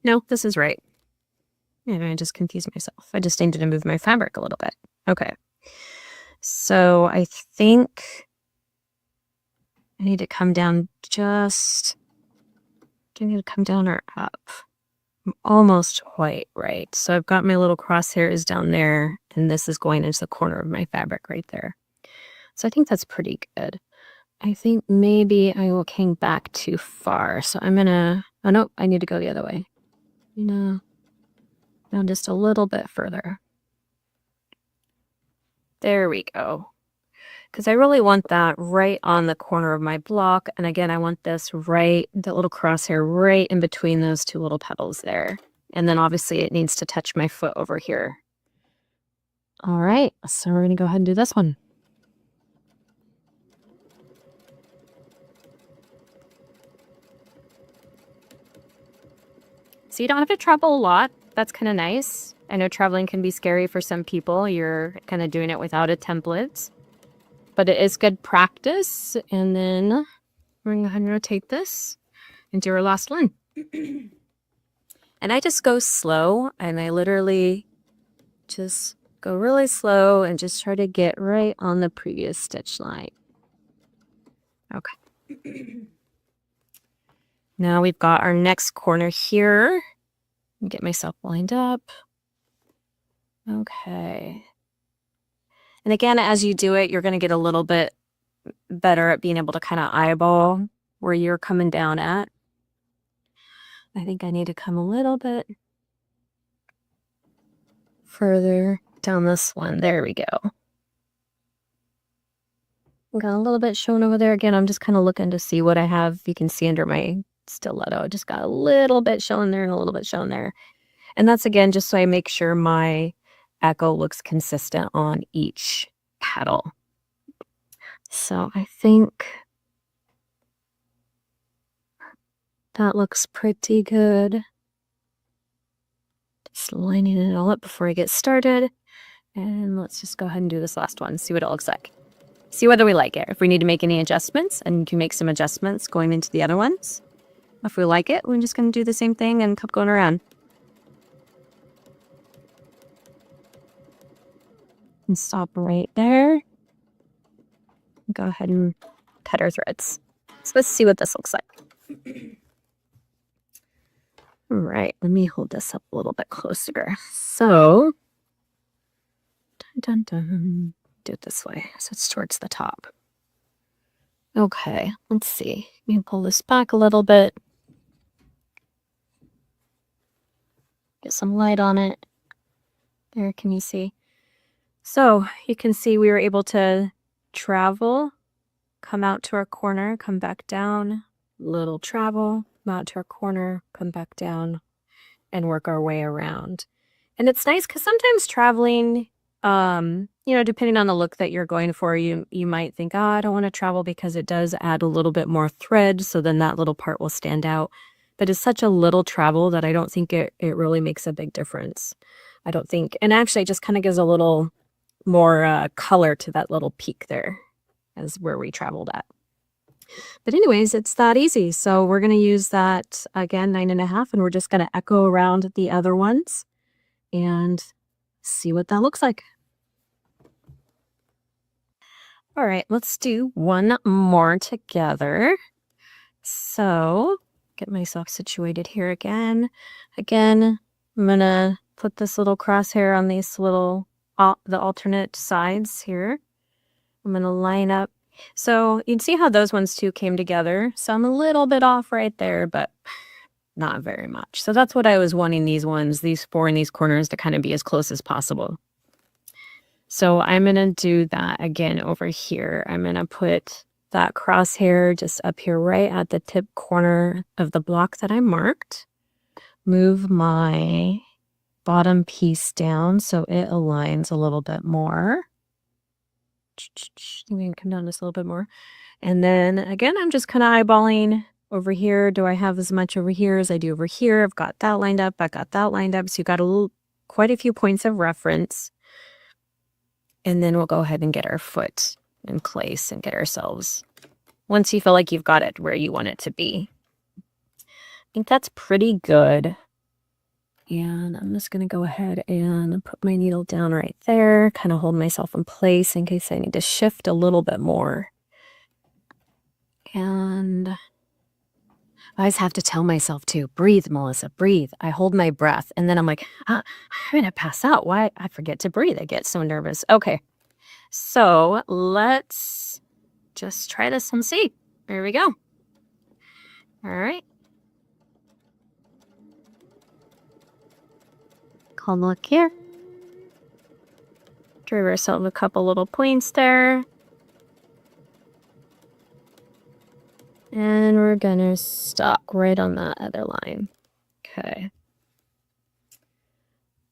No, this is right. Yeah, I just confused myself. I just needed to move my fabric a little bit. Okay. So I think I need to come down just... Do I need to come down or up? I'm almost quite right. So I've got my little crosshairs down there, and this is going into the corner of my fabric right there. So I think that's pretty good. I think maybe I came back too far. So I'm gonna... Oh, no, I need to go the other way. No, just a little bit further. There we go. Because I really want that right on the corner of my block. And again, I want this right, the little crosshair right in between those 2 little petals there. And then obviously it needs to touch my foot over here. All right, so we're going to go ahead and do this one. So you don't have to travel a lot. That's kind of nice. I know traveling can be scary for some people. You're kind of doing it without a template. But it is good practice. And then we're going to go ahead and rotate this and do our last one. And I just go slow. And I literally just go really slow and just try to get right on the previous stitch line. Okay. Now we've got our next corner here. Get myself lined up. Okay. And again, as you do it, you're going to get a little bit better at being able to kind of eyeball where you're coming down at. I think I need to come a little bit further down this one. There we go. Got a little bit shown over there. Again, I'm just kind of looking to see what I have. You can see under my stiletto. Just got a little bit showing there and a little bit showing there. And that's again, just so I make sure my echo looks consistent on each petal. So I think that looks pretty good. Just lining it all up before I get started. And let's just go ahead and do this last one, see what it looks like. See whether we like it. If we need to make any adjustments, and you can make some adjustments going into the other ones. If we like it, we're just going to do the same thing and keep going around. And stop right there. Go ahead and cut our threads. So let's see what this looks like. All right, let me hold this up a little bit closer. So, dun, dun, dun. Do it this way, so it's towards the top. Okay, let's see. Let me pull this back a little bit. Get some light on it. There, can you see? So, you can see we were able to travel, come out to our corner, come back down, little travel, come out to our corner, come back down, and work our way around. And it's nice because sometimes traveling, depending on the look that you're going for, you might think, oh, I don't want to travel because it does add a little bit more thread, so then that little part will stand out. But it's such a little travel that I don't think it really makes a big difference. I don't think, and actually it just kind of gives a little more color to that little peak there as where we traveled at. But anyways, it's that easy. So we're going to use that again, 9.5, and we're just going to echo around the other ones and see what that looks like. All right, let's do one more together. So get myself situated here again. Again, I'm going to put this little crosshair on these little, the alternate sides here. I'm going to line up. So you'd see how those ones two came together. So I'm a little bit off right there, but not very much. So that's what I was wanting these ones, these four in these corners, to kind of be as close as possible. So I'm going to do that again over here. I'm going to put that crosshair just up here right at the tip corner of the block that I marked. Move my bottom piece down so it aligns a little bit more. We can come down just a little bit more. And then again, I'm just kind of eyeballing over here. Do I have as much over here as I do over here? I've got that lined up. I got that lined up. So you got quite a few points of reference. And then we'll go ahead and get our foot in place and get ourselves, once you feel like you've got it where you want it to be. I think that's pretty good. And I'm just going to go ahead and put my needle down right there, kind of hold myself in place in case I need to shift a little bit more. And I always have to tell myself to breathe, Melissa, breathe. I hold my breath and then I'm like, I'm going to pass out. Why? I forget to breathe. I get so nervous. Okay, so let's just try this and see. There we go. All right. Calm look here. Give ourselves a couple little points there. And we're gonna stop right on that other line. Okay.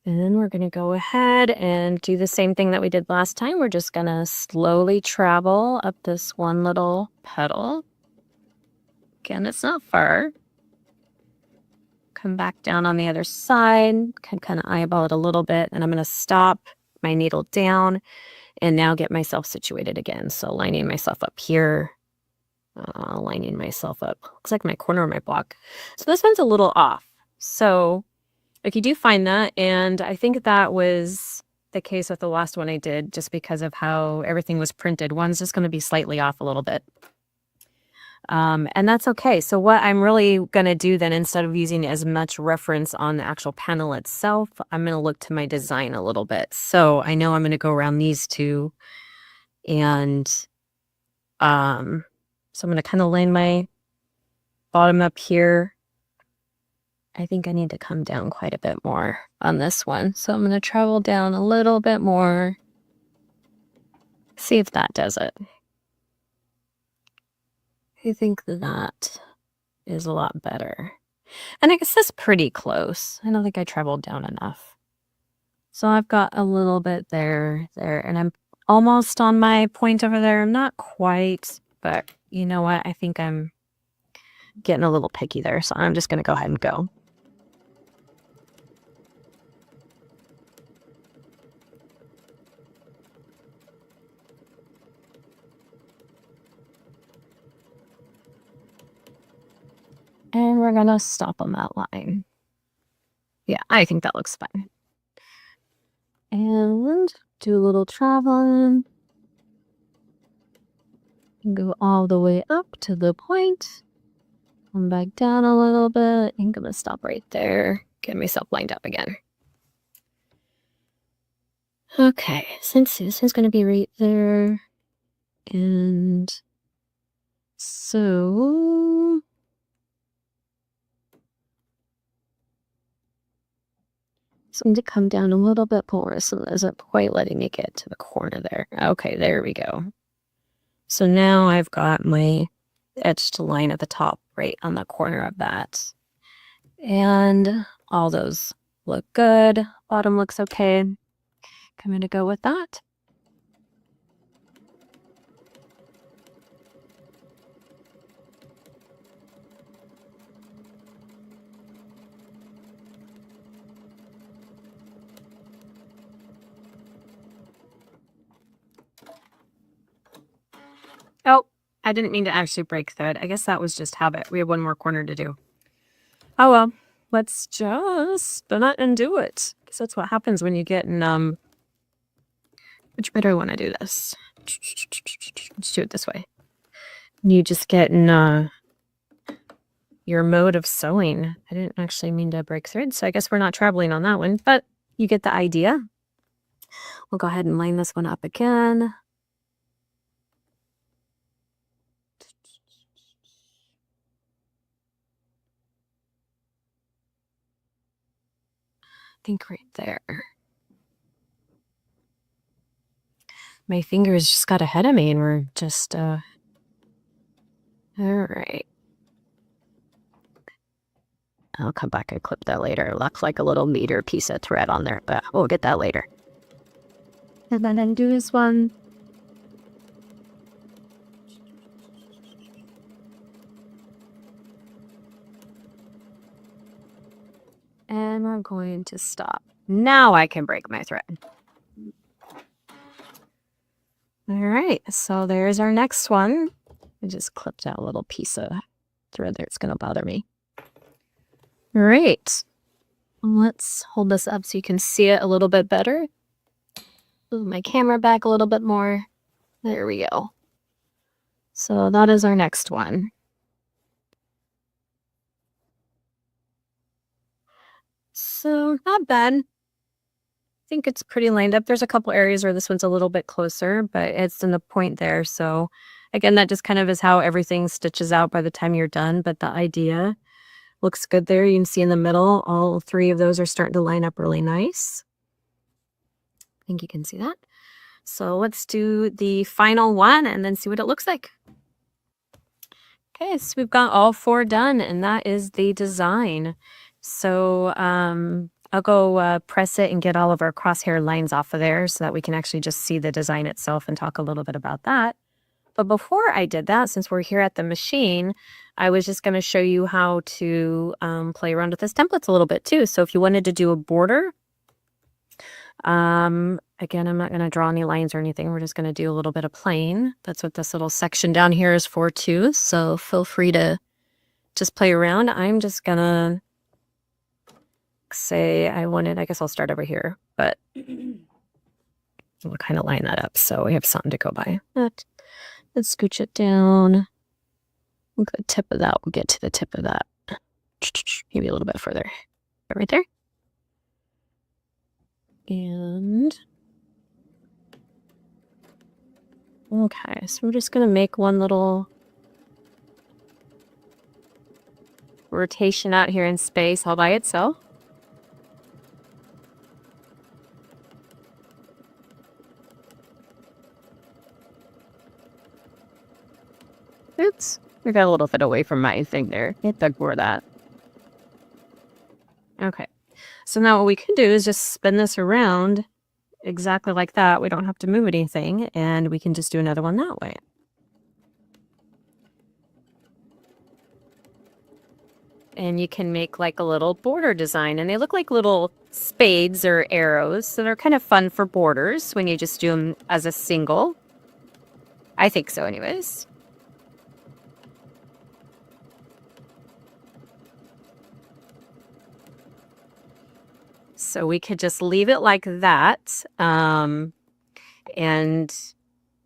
And then we're gonna go ahead and do the same thing that we did last time. We're just gonna slowly travel up this one little petal. Again, it's not far. Come back down on the other side, can kind of eyeball it a little bit, and I'm going to stop my needle down and now get myself situated again. So lining myself up here, lining myself up. Looks like my corner of my block. So this one's a little off. So if you do find that, and I think that was the case with the last one I did, just because of how everything was printed, one's just going to be slightly off a little bit. And that's okay. So what I'm really going to do then, instead of using as much reference on the actual panel itself, I'm going to look to my design a little bit. So I know I'm going to go around these two, and so I'm going to kind of line my bottom up here. I think I need to come down quite a bit more on this one. So I'm going to travel down a little bit more. See if that does it. I think that is a lot better. And I guess that's pretty close. I don't think I traveled down enough. So I've got a little bit there, and I'm almost on my point over there. I'm not quite, but you know what? I think I'm getting a little picky there, so I'm just going to go ahead and go. And we're going to stop on that line. Yeah, I think that looks fine. And do a little traveling. And go all the way up to the point. Come back down a little bit. I'm going to stop right there. Get myself lined up again. Okay, since this is going to be right there. And so... So I'm going to come down a little bit more so it isn't quite letting me get to the corner there. Okay, there we go. So now I've got my etched line at the top right on the corner of that. And all those look good. Bottom looks okay. I'm going to go with that. Oh, I didn't mean to actually break thread. I guess that was just habit. We have one more corner to do. Oh well, let's just spin it and do it. Because that's what happens when you get in, which way do I want to do this? Let's do it this way. You just get in your mode of sewing. I didn't actually mean to break thread, so I guess we're not traveling on that one, but you get the idea. We'll go ahead and line this one up again. I think right there. My fingers just got ahead of me and we're just, all right. I'll come back and clip that later. It looks like a little meter piece of thread on there, but we'll get that later. And then undo this one. And we're going to stop. Now I can break my thread. All right, so there's our next one. I just clipped out a little piece of thread there. It's going to bother me. All right, let's hold this up so you can see it a little bit better. Move my camera back a little bit more. There we go. So that is our next one. So not bad. I think it's pretty lined up. There's a couple areas where this one's a little bit closer, but it's in the point there. So again, that just kind of is how everything stitches out by the time you're done. But the idea looks good there. You can see in the middle, all three of those are starting to line up really nice. I think you can see that. So let's do the final one and then see what it looks like. Okay, so we've got all four done, and that is the design. So I'll go press it and get all of our crosshair lines off of there so that we can actually just see the design itself and talk a little bit about that. But before I did that, since we're here at the machine, I was just going to show you how to play around with this templates a little bit too. So if you wanted to do a border, again, I'm not going to draw any lines or anything. We're just going to do a little bit of playing. That's what this little section down here is for too. So feel free to just play around. I'm just going to say I guess I'll start over here, but we'll kind of line that up so we have something to go by. Let's scooch it down. Look at the tip of that. We'll get to the tip of that. Maybe a little bit further. Right there. And okay, so we're just going to make one little rotation out here in space all by itself. Oops, We got a little bit away from my thing there. Hit ignore that. Okay. So now what we can do is just spin this around exactly like that. We don't have to move anything, and we can just do another one that way. And you can make like a little border design, and they look like little spades or arrows. So they're kind of fun for borders when you just do them as a single. I think so anyways. So we could just leave it like that. And,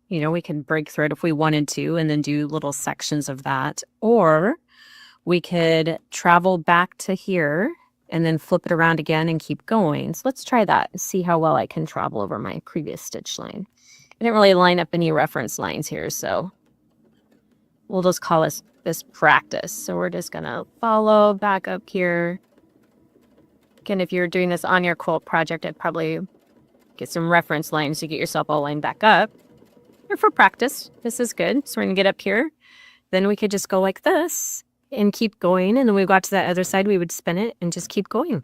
we can break thread if we wanted to and then do little sections of that. Or we could travel back to here and then flip it around again and keep going. So let's try that and see how well I can travel over my previous stitch line. I didn't really line up any reference lines here, so we'll just call this practice. So we're just going to follow back up here. Again, if you're doing this on your quilt project, I'd probably get some reference lines to get yourself all lined back up. Or for practice, this is good. So we're going to get up here. Then we could just go like this and keep going. And then we got to that other side, we would spin it and just keep going.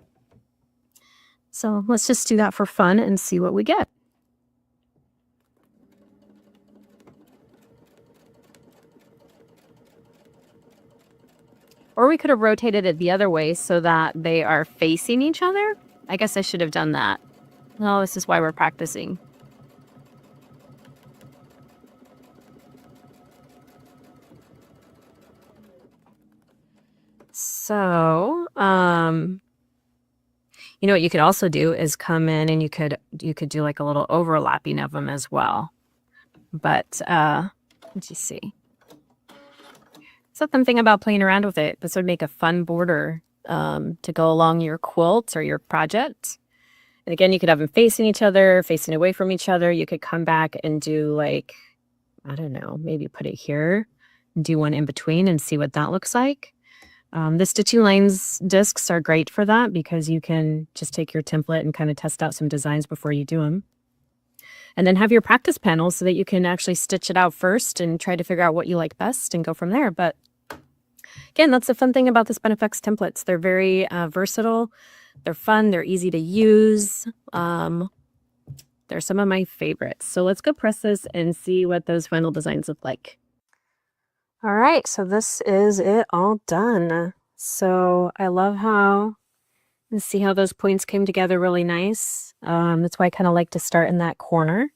So let's just do that for fun and see what we get. Or we could have rotated it the other way so that they are facing each other. I guess I should have done that. No, this is why we're practicing. So, what you could also do is come in and you could do like a little overlapping of them as well. But let's just see. Something about playing around with it. This would make a fun border to go along your quilt or your project. And again, you could have them facing each other, facing away from each other. You could come back and do like, I don't know, maybe put it here, and do one in between and see what that looks like. The Stitching Lines discs are great for that because you can just take your template and kind of test out some designs before you do them. And then have your practice panels so that you can actually stitch it out first and try to figure out what you like best and go from there. But again, that's the fun thing about the SpinFX templates. They're very versatile. They're fun. They're easy to use. They're some of my favorites. So let's go press this and see what those final designs look like. All right, so this is it all done. So I love how, and see how those points came together really nice. That's why I kind of like to start in that corner.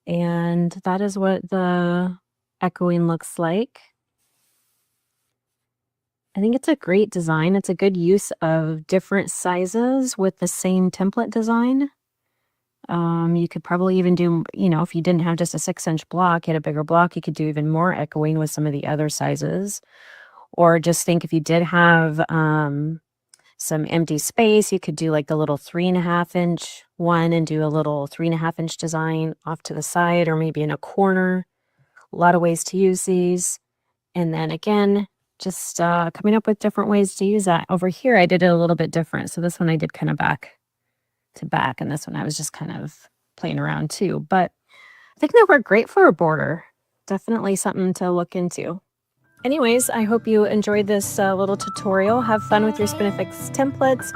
And that is what the echoing looks like. I think it's a great design. It's a good use of different sizes with the same template design. You could probably even do, if you didn't have just a 6-inch block, you had a bigger block, you could do even more echoing with some of the other sizes. Or just think if you did have some empty space, you could do like the little 3.5-inch one and do a little 3.5-inch design off to the side or maybe in a corner. A lot of ways to use these. And then again, just coming up with different ways to use that. Over here, I did it a little bit different. So this one I did kind of back to back, and this one I was just kind of playing around too. But I think they work great for a border. Definitely something to look into. Anyways, I hope you enjoyed this little tutorial. Have fun with your SpinFX templates.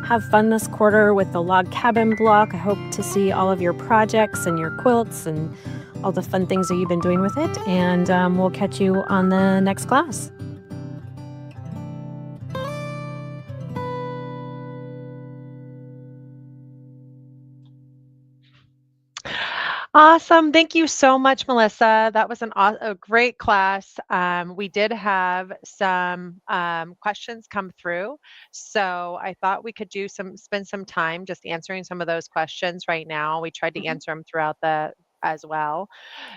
Have fun this quarter with the log cabin block. I hope to see all of your projects and your quilts and all the fun things that you've been doing with it. And we'll catch you on the next class. Awesome. Thank you so much, Melissa. That was a great class. We did have some questions come through. So I thought we could spend some time just answering some of those questions right now. We tried to answer them throughout as well.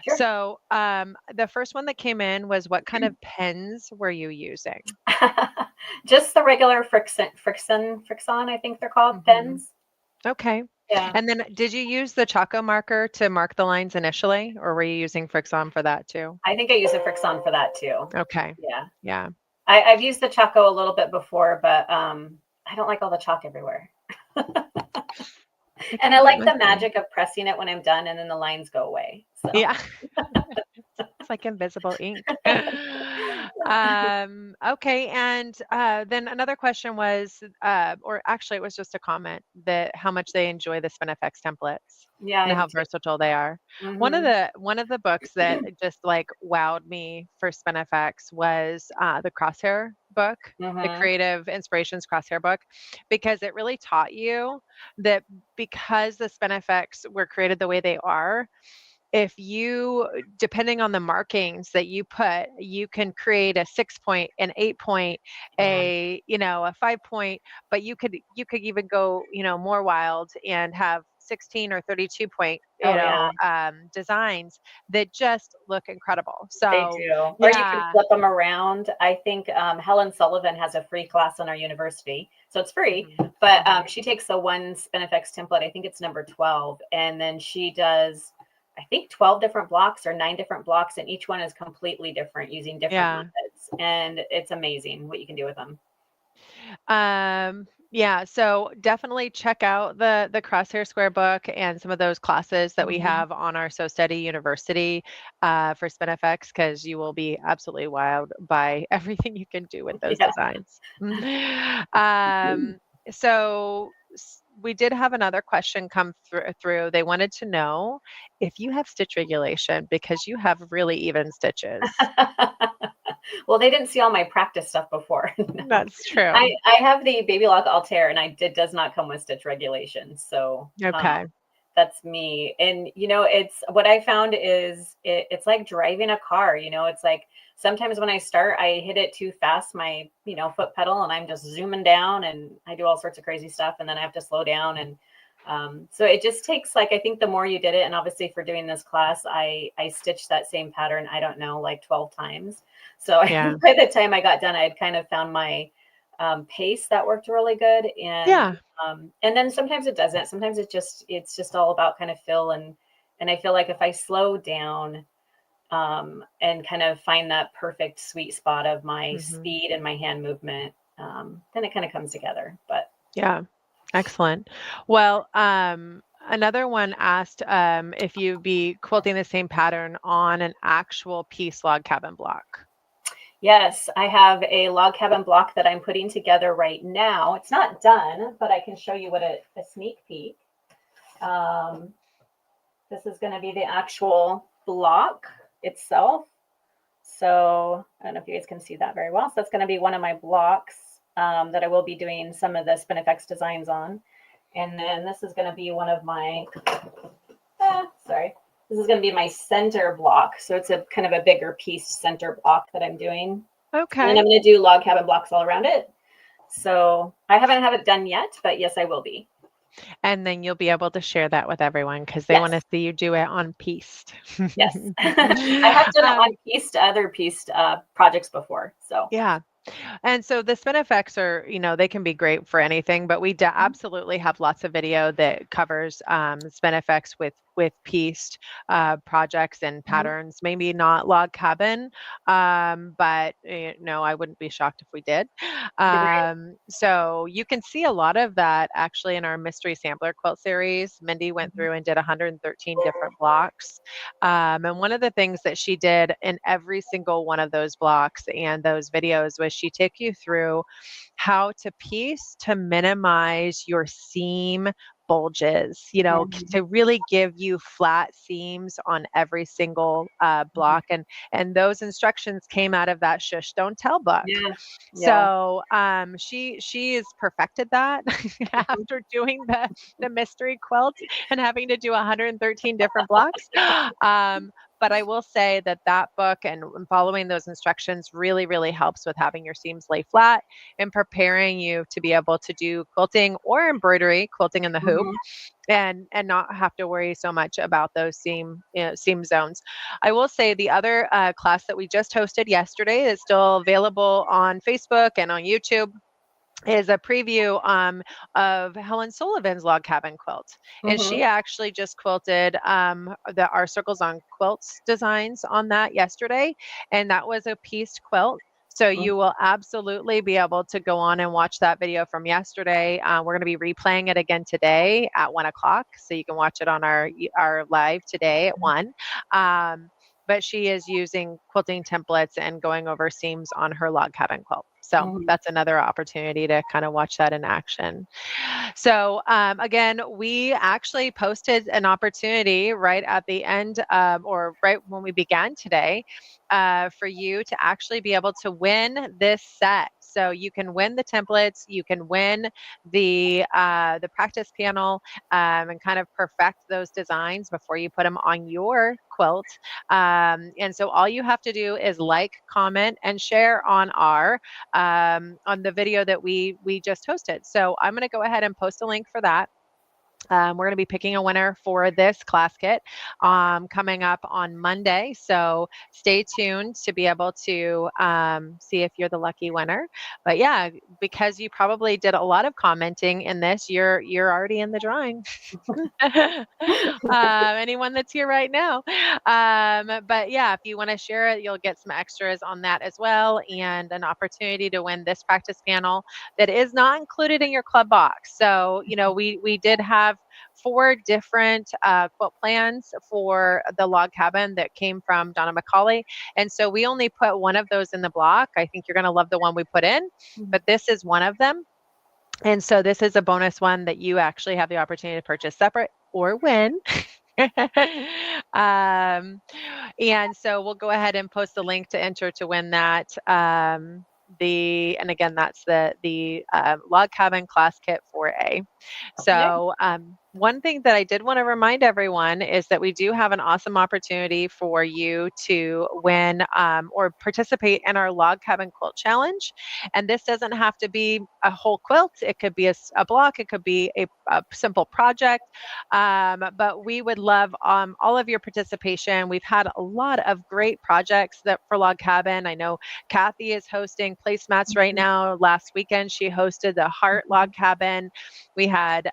Sure. So the first one that came in was, what kind of pens were you using? Just the regular Frixon, I think they're called, pens. Okay. Yeah. And then did you use the Choco marker to mark the lines initially, or were you using Frixon for that too? I think I use a Frixon for that too. Okay. Yeah. Yeah. I've used the Choco a little bit before, but I don't like all the chalk everywhere. And I like the magic of pressing it when I'm done and then the lines go away. So. Yeah. It's like invisible ink. Okay, and then another question was, or actually, it was just a comment that how much they enjoy the Spinifex templates Yeah, and I do how too. versatile they are. Hmm. One of the books that just like wowed me for Spinifex was the Crosshair book, the Hmm. Creative Inspirations Crosshair book, because it really taught you that because the Spinifex were created the way they are, if you depending on the markings that you put, you can create a 6 point, an 8 point, Yeah. a a 5 point, but you could even go more wild and have 16 or 32 point Oh yeah, designs that just look incredible. they So do. Or you can yeah. flip them around. I think Helen Sullivan has a free class on our university, so it's free. Mhm, But mhm. she takes the one Spinifex template. I think it's number 12, and then she does, I think, 12 different blocks or 9 different blocks, and each one is completely different using different Yeah. methods. And it's amazing what you can do with them. Yeah, so definitely check out the Crosshair Square book and some of those classes that we Hmm. have on our So Steady University for SpinFX, because you will be absolutely wowed by everything you can do with those Yeah. designs. So we did have another question come through. They wanted to know if you have stitch regulation because you have really even stitches. Well, they didn't see all my practice stuff before. No. That's true. I have the Baby Lock Altair, and it does not come with stitch regulations. So Okay. that's me. And it's what I found is it's like driving a car. It's like sometimes when I start, I hit it too fast, my foot pedal, and I'm just zooming down, and I do all sorts of crazy stuff, and then I have to slow down. And so it just takes, like, I think the more you did it, and obviously for doing this class, I stitched that same pattern, I don't know, like 12 times. So Yeah. by the time I got done, I'd kind of found my pace that worked really good. Yeah. And then sometimes it doesn't. Sometimes it's just all about kind of feel, and I feel like if I slow down and kind of find that perfect sweet spot of my Mhm. speed and my hand movement, then it kind of comes together. But Yeah. Excellent. Well, another one asked if you'd be quilting the same pattern on an actual piece log cabin block. yes, I have a log cabin block that I'm putting together right now. It's not done, but I can show you a sneak peek. Um, this is going to be the actual block itself. So I don't know if you guys can see that very well. So that's going to be one of my blocks that I will be doing some of the Spinifex designs on. And then this is going to be one of my, sorry, this is going to be my center block. So it's a kind of a bigger piece center block that I'm doing. And then I'm Okay. going to do log cabin blocks all around it. So I haven't have it done yet, but yes, I will be. And then you'll be able to share that with everyone because they want Yes. to see you do it on pieced. Yes. I have done it on um, pieced other pieced projects before. So yeah. And so the spin effects are, they can be great for anything, but we absolutely have lots of video that covers spin effects with pieced projects and mhm. patterns. Maybe not log cabin, but no, I wouldn't be shocked if we did. Right. So you can see a lot of that actually in our mystery sampler quilt series. Mindy went Mhm. through and did 113 different blocks. And one of the things that she did in every single one of those blocks and those videos was she took you through how to piece to minimize your seam bulges, Mhm. to really give you flat seams on every single Mhm. block. And those instructions came out of that Shush Don't Tell book. Yeah. Yeah. So she has perfected that Mhm. after doing the mystery quilt and having to do 113 different blocks. Um, but I will say that that book and following those instructions really, really helps with having your seams lay flat and preparing you to be able to do quilting or embroidery, quilting in the hoop, Mhm. and not have to worry so much about those seam zones. I will say the other class that we just hosted yesterday is still available on Facebook and on YouTube is a preview of Helen Sullivan's log cabin quilt. And she Mhm. actually just quilted our Circles on Quilts designs on that yesterday. And that was a pieced quilt. So Mhm. you will absolutely be able to go on and watch that video from yesterday. We're going to be replaying it again today at 1 o'clock. So you can watch it on our live today at 1. Um, but she is using quilting templates and going over seams on her log cabin quilt. So that's another opportunity to kind of watch that in action. So again, we actually posted an opportunity right at the end or right when we began today for you to actually be able to win this set. So you can win the templates, you can win the practice panel, and kind of perfect those designs before you put them on your quilt. And so all you have to do is like, comment, and share on on the video that we just hosted. So I'm going to go ahead and post a link for that. We're going to be picking a winner for this class kit coming up on Monday. So stay tuned to be able to see if you're the lucky winner. But yeah, because you probably did a lot of commenting in this, you're already in the drawing. Anyone that's here right now. But yeah, if you want to share it, you'll get some extras on that as well, and an opportunity to win this practice panel that is not included in your club box. So, we did have 4 different quilt plans for the log cabin that came from Donna McCauley. And so we only put one of those in the block. I think you're going to love the one we put in, but this is one of them. And so this is a bonus one that you actually have the opportunity to purchase separate or win. And so we'll go ahead and post the link to enter to win that. And again, that's the log cabin class kit 4A. So one thing that I did want to remind everyone is that we do have an awesome opportunity for you to win or participate in our log cabin quilt challenge. And this doesn't have to be a whole quilt. It could be a block. It could be a simple project. But we would love all of your participation. We've had a lot of great projects for log cabin. I know Kathy is hosting placemats right now. Last weekend, she hosted the Heart Log Cabin. We had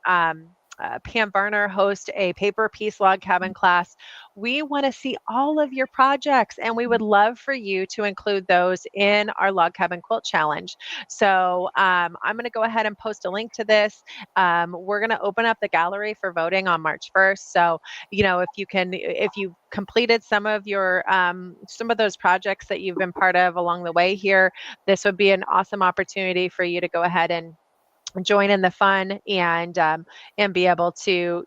Pam Varner host a paper piece log cabin class. We want to see all of your projects, and we would love for you to include those in our log cabin quilt challenge. So I'm going to go ahead and post a link to this. We're going to open up the gallery for voting on March 1st. So, if you completed some of those projects that you've been part of along the way here, this would be an awesome opportunity for you to go ahead and join in the fun and be able to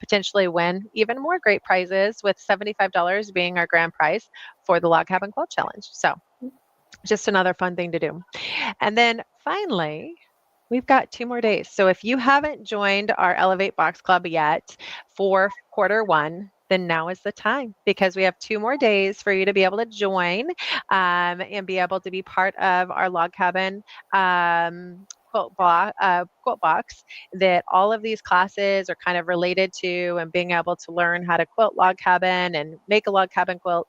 potentially win even more great prizes, with $75 being our grand prize for the log cabin quilt challenge. So just another fun thing to do. And then finally, we've got 2 more days. So if you haven't joined our Elevate Box Club yet for Q1, then now is the time, because we have 2 more days for you to be able to join and be able to be part of our log cabin quilt box that all of these classes are kind of related to, and being able to learn how to quilt log cabin and make a log cabin quilt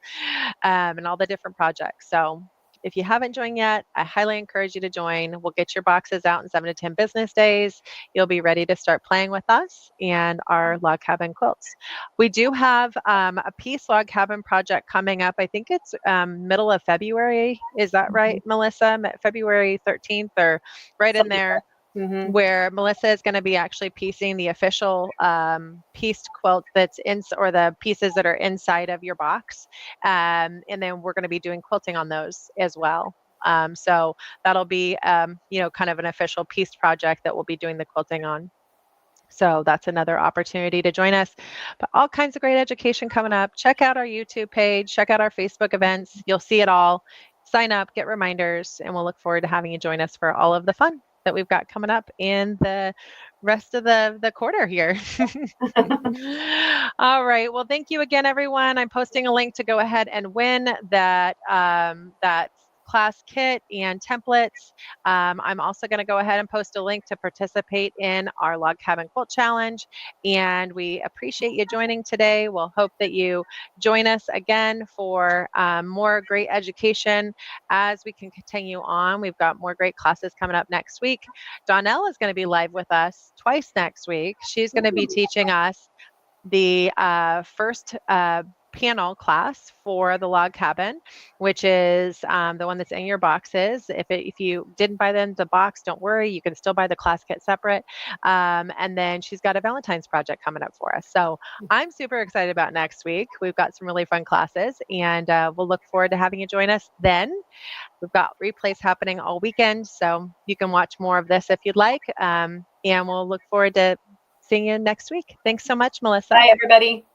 and all the different projects. So if you haven't joined yet, I highly encourage you to join. We'll get your boxes out in 7 to 10 business days. You'll be ready to start playing with us and our log cabin quilts. We do have a piece log cabin project coming up. I think it's middle of February. Is that right, Melissa? February 13th or right in there. Where Melissa is going to be actually piecing the official pieced quilt that's or the pieces that are inside of your box. And then we're going to be doing quilting on those as well. So that'll be, kind of an official pieced project that we'll be doing the quilting on. So that's another opportunity to join us. But all kinds of great education coming up. Check out our YouTube page, check out our Facebook events. You'll see it all. Sign up, get reminders, and we'll look forward to having you join us for all of the fun that we've got coming up in the rest of the quarter here. All right. Well, thank you again, everyone. I'm posting a link to go ahead and win that class kit and templates. I'm also going to go ahead and post a link to participate in our log cabin quilt challenge. And we appreciate you joining today. We'll hope that you join us again for more great education as we can continue on. We've got more great classes coming up next week. Donnell is going to be live with us twice next week. She's going to be teaching us the first panel class for the log cabin, which is the one that's in your boxes. If you didn't buy them the box, don't worry, you can still buy the class kit separate. And then she's got a Valentine's project coming up for us. So I'm super excited about next week. We've got some really fun classes, and we'll look forward to having you join us then. We've got replays happening all weekend, so you can watch more of this if you'd like. And we'll look forward to seeing you next week. Thanks so much, Melissa. Bye, everybody.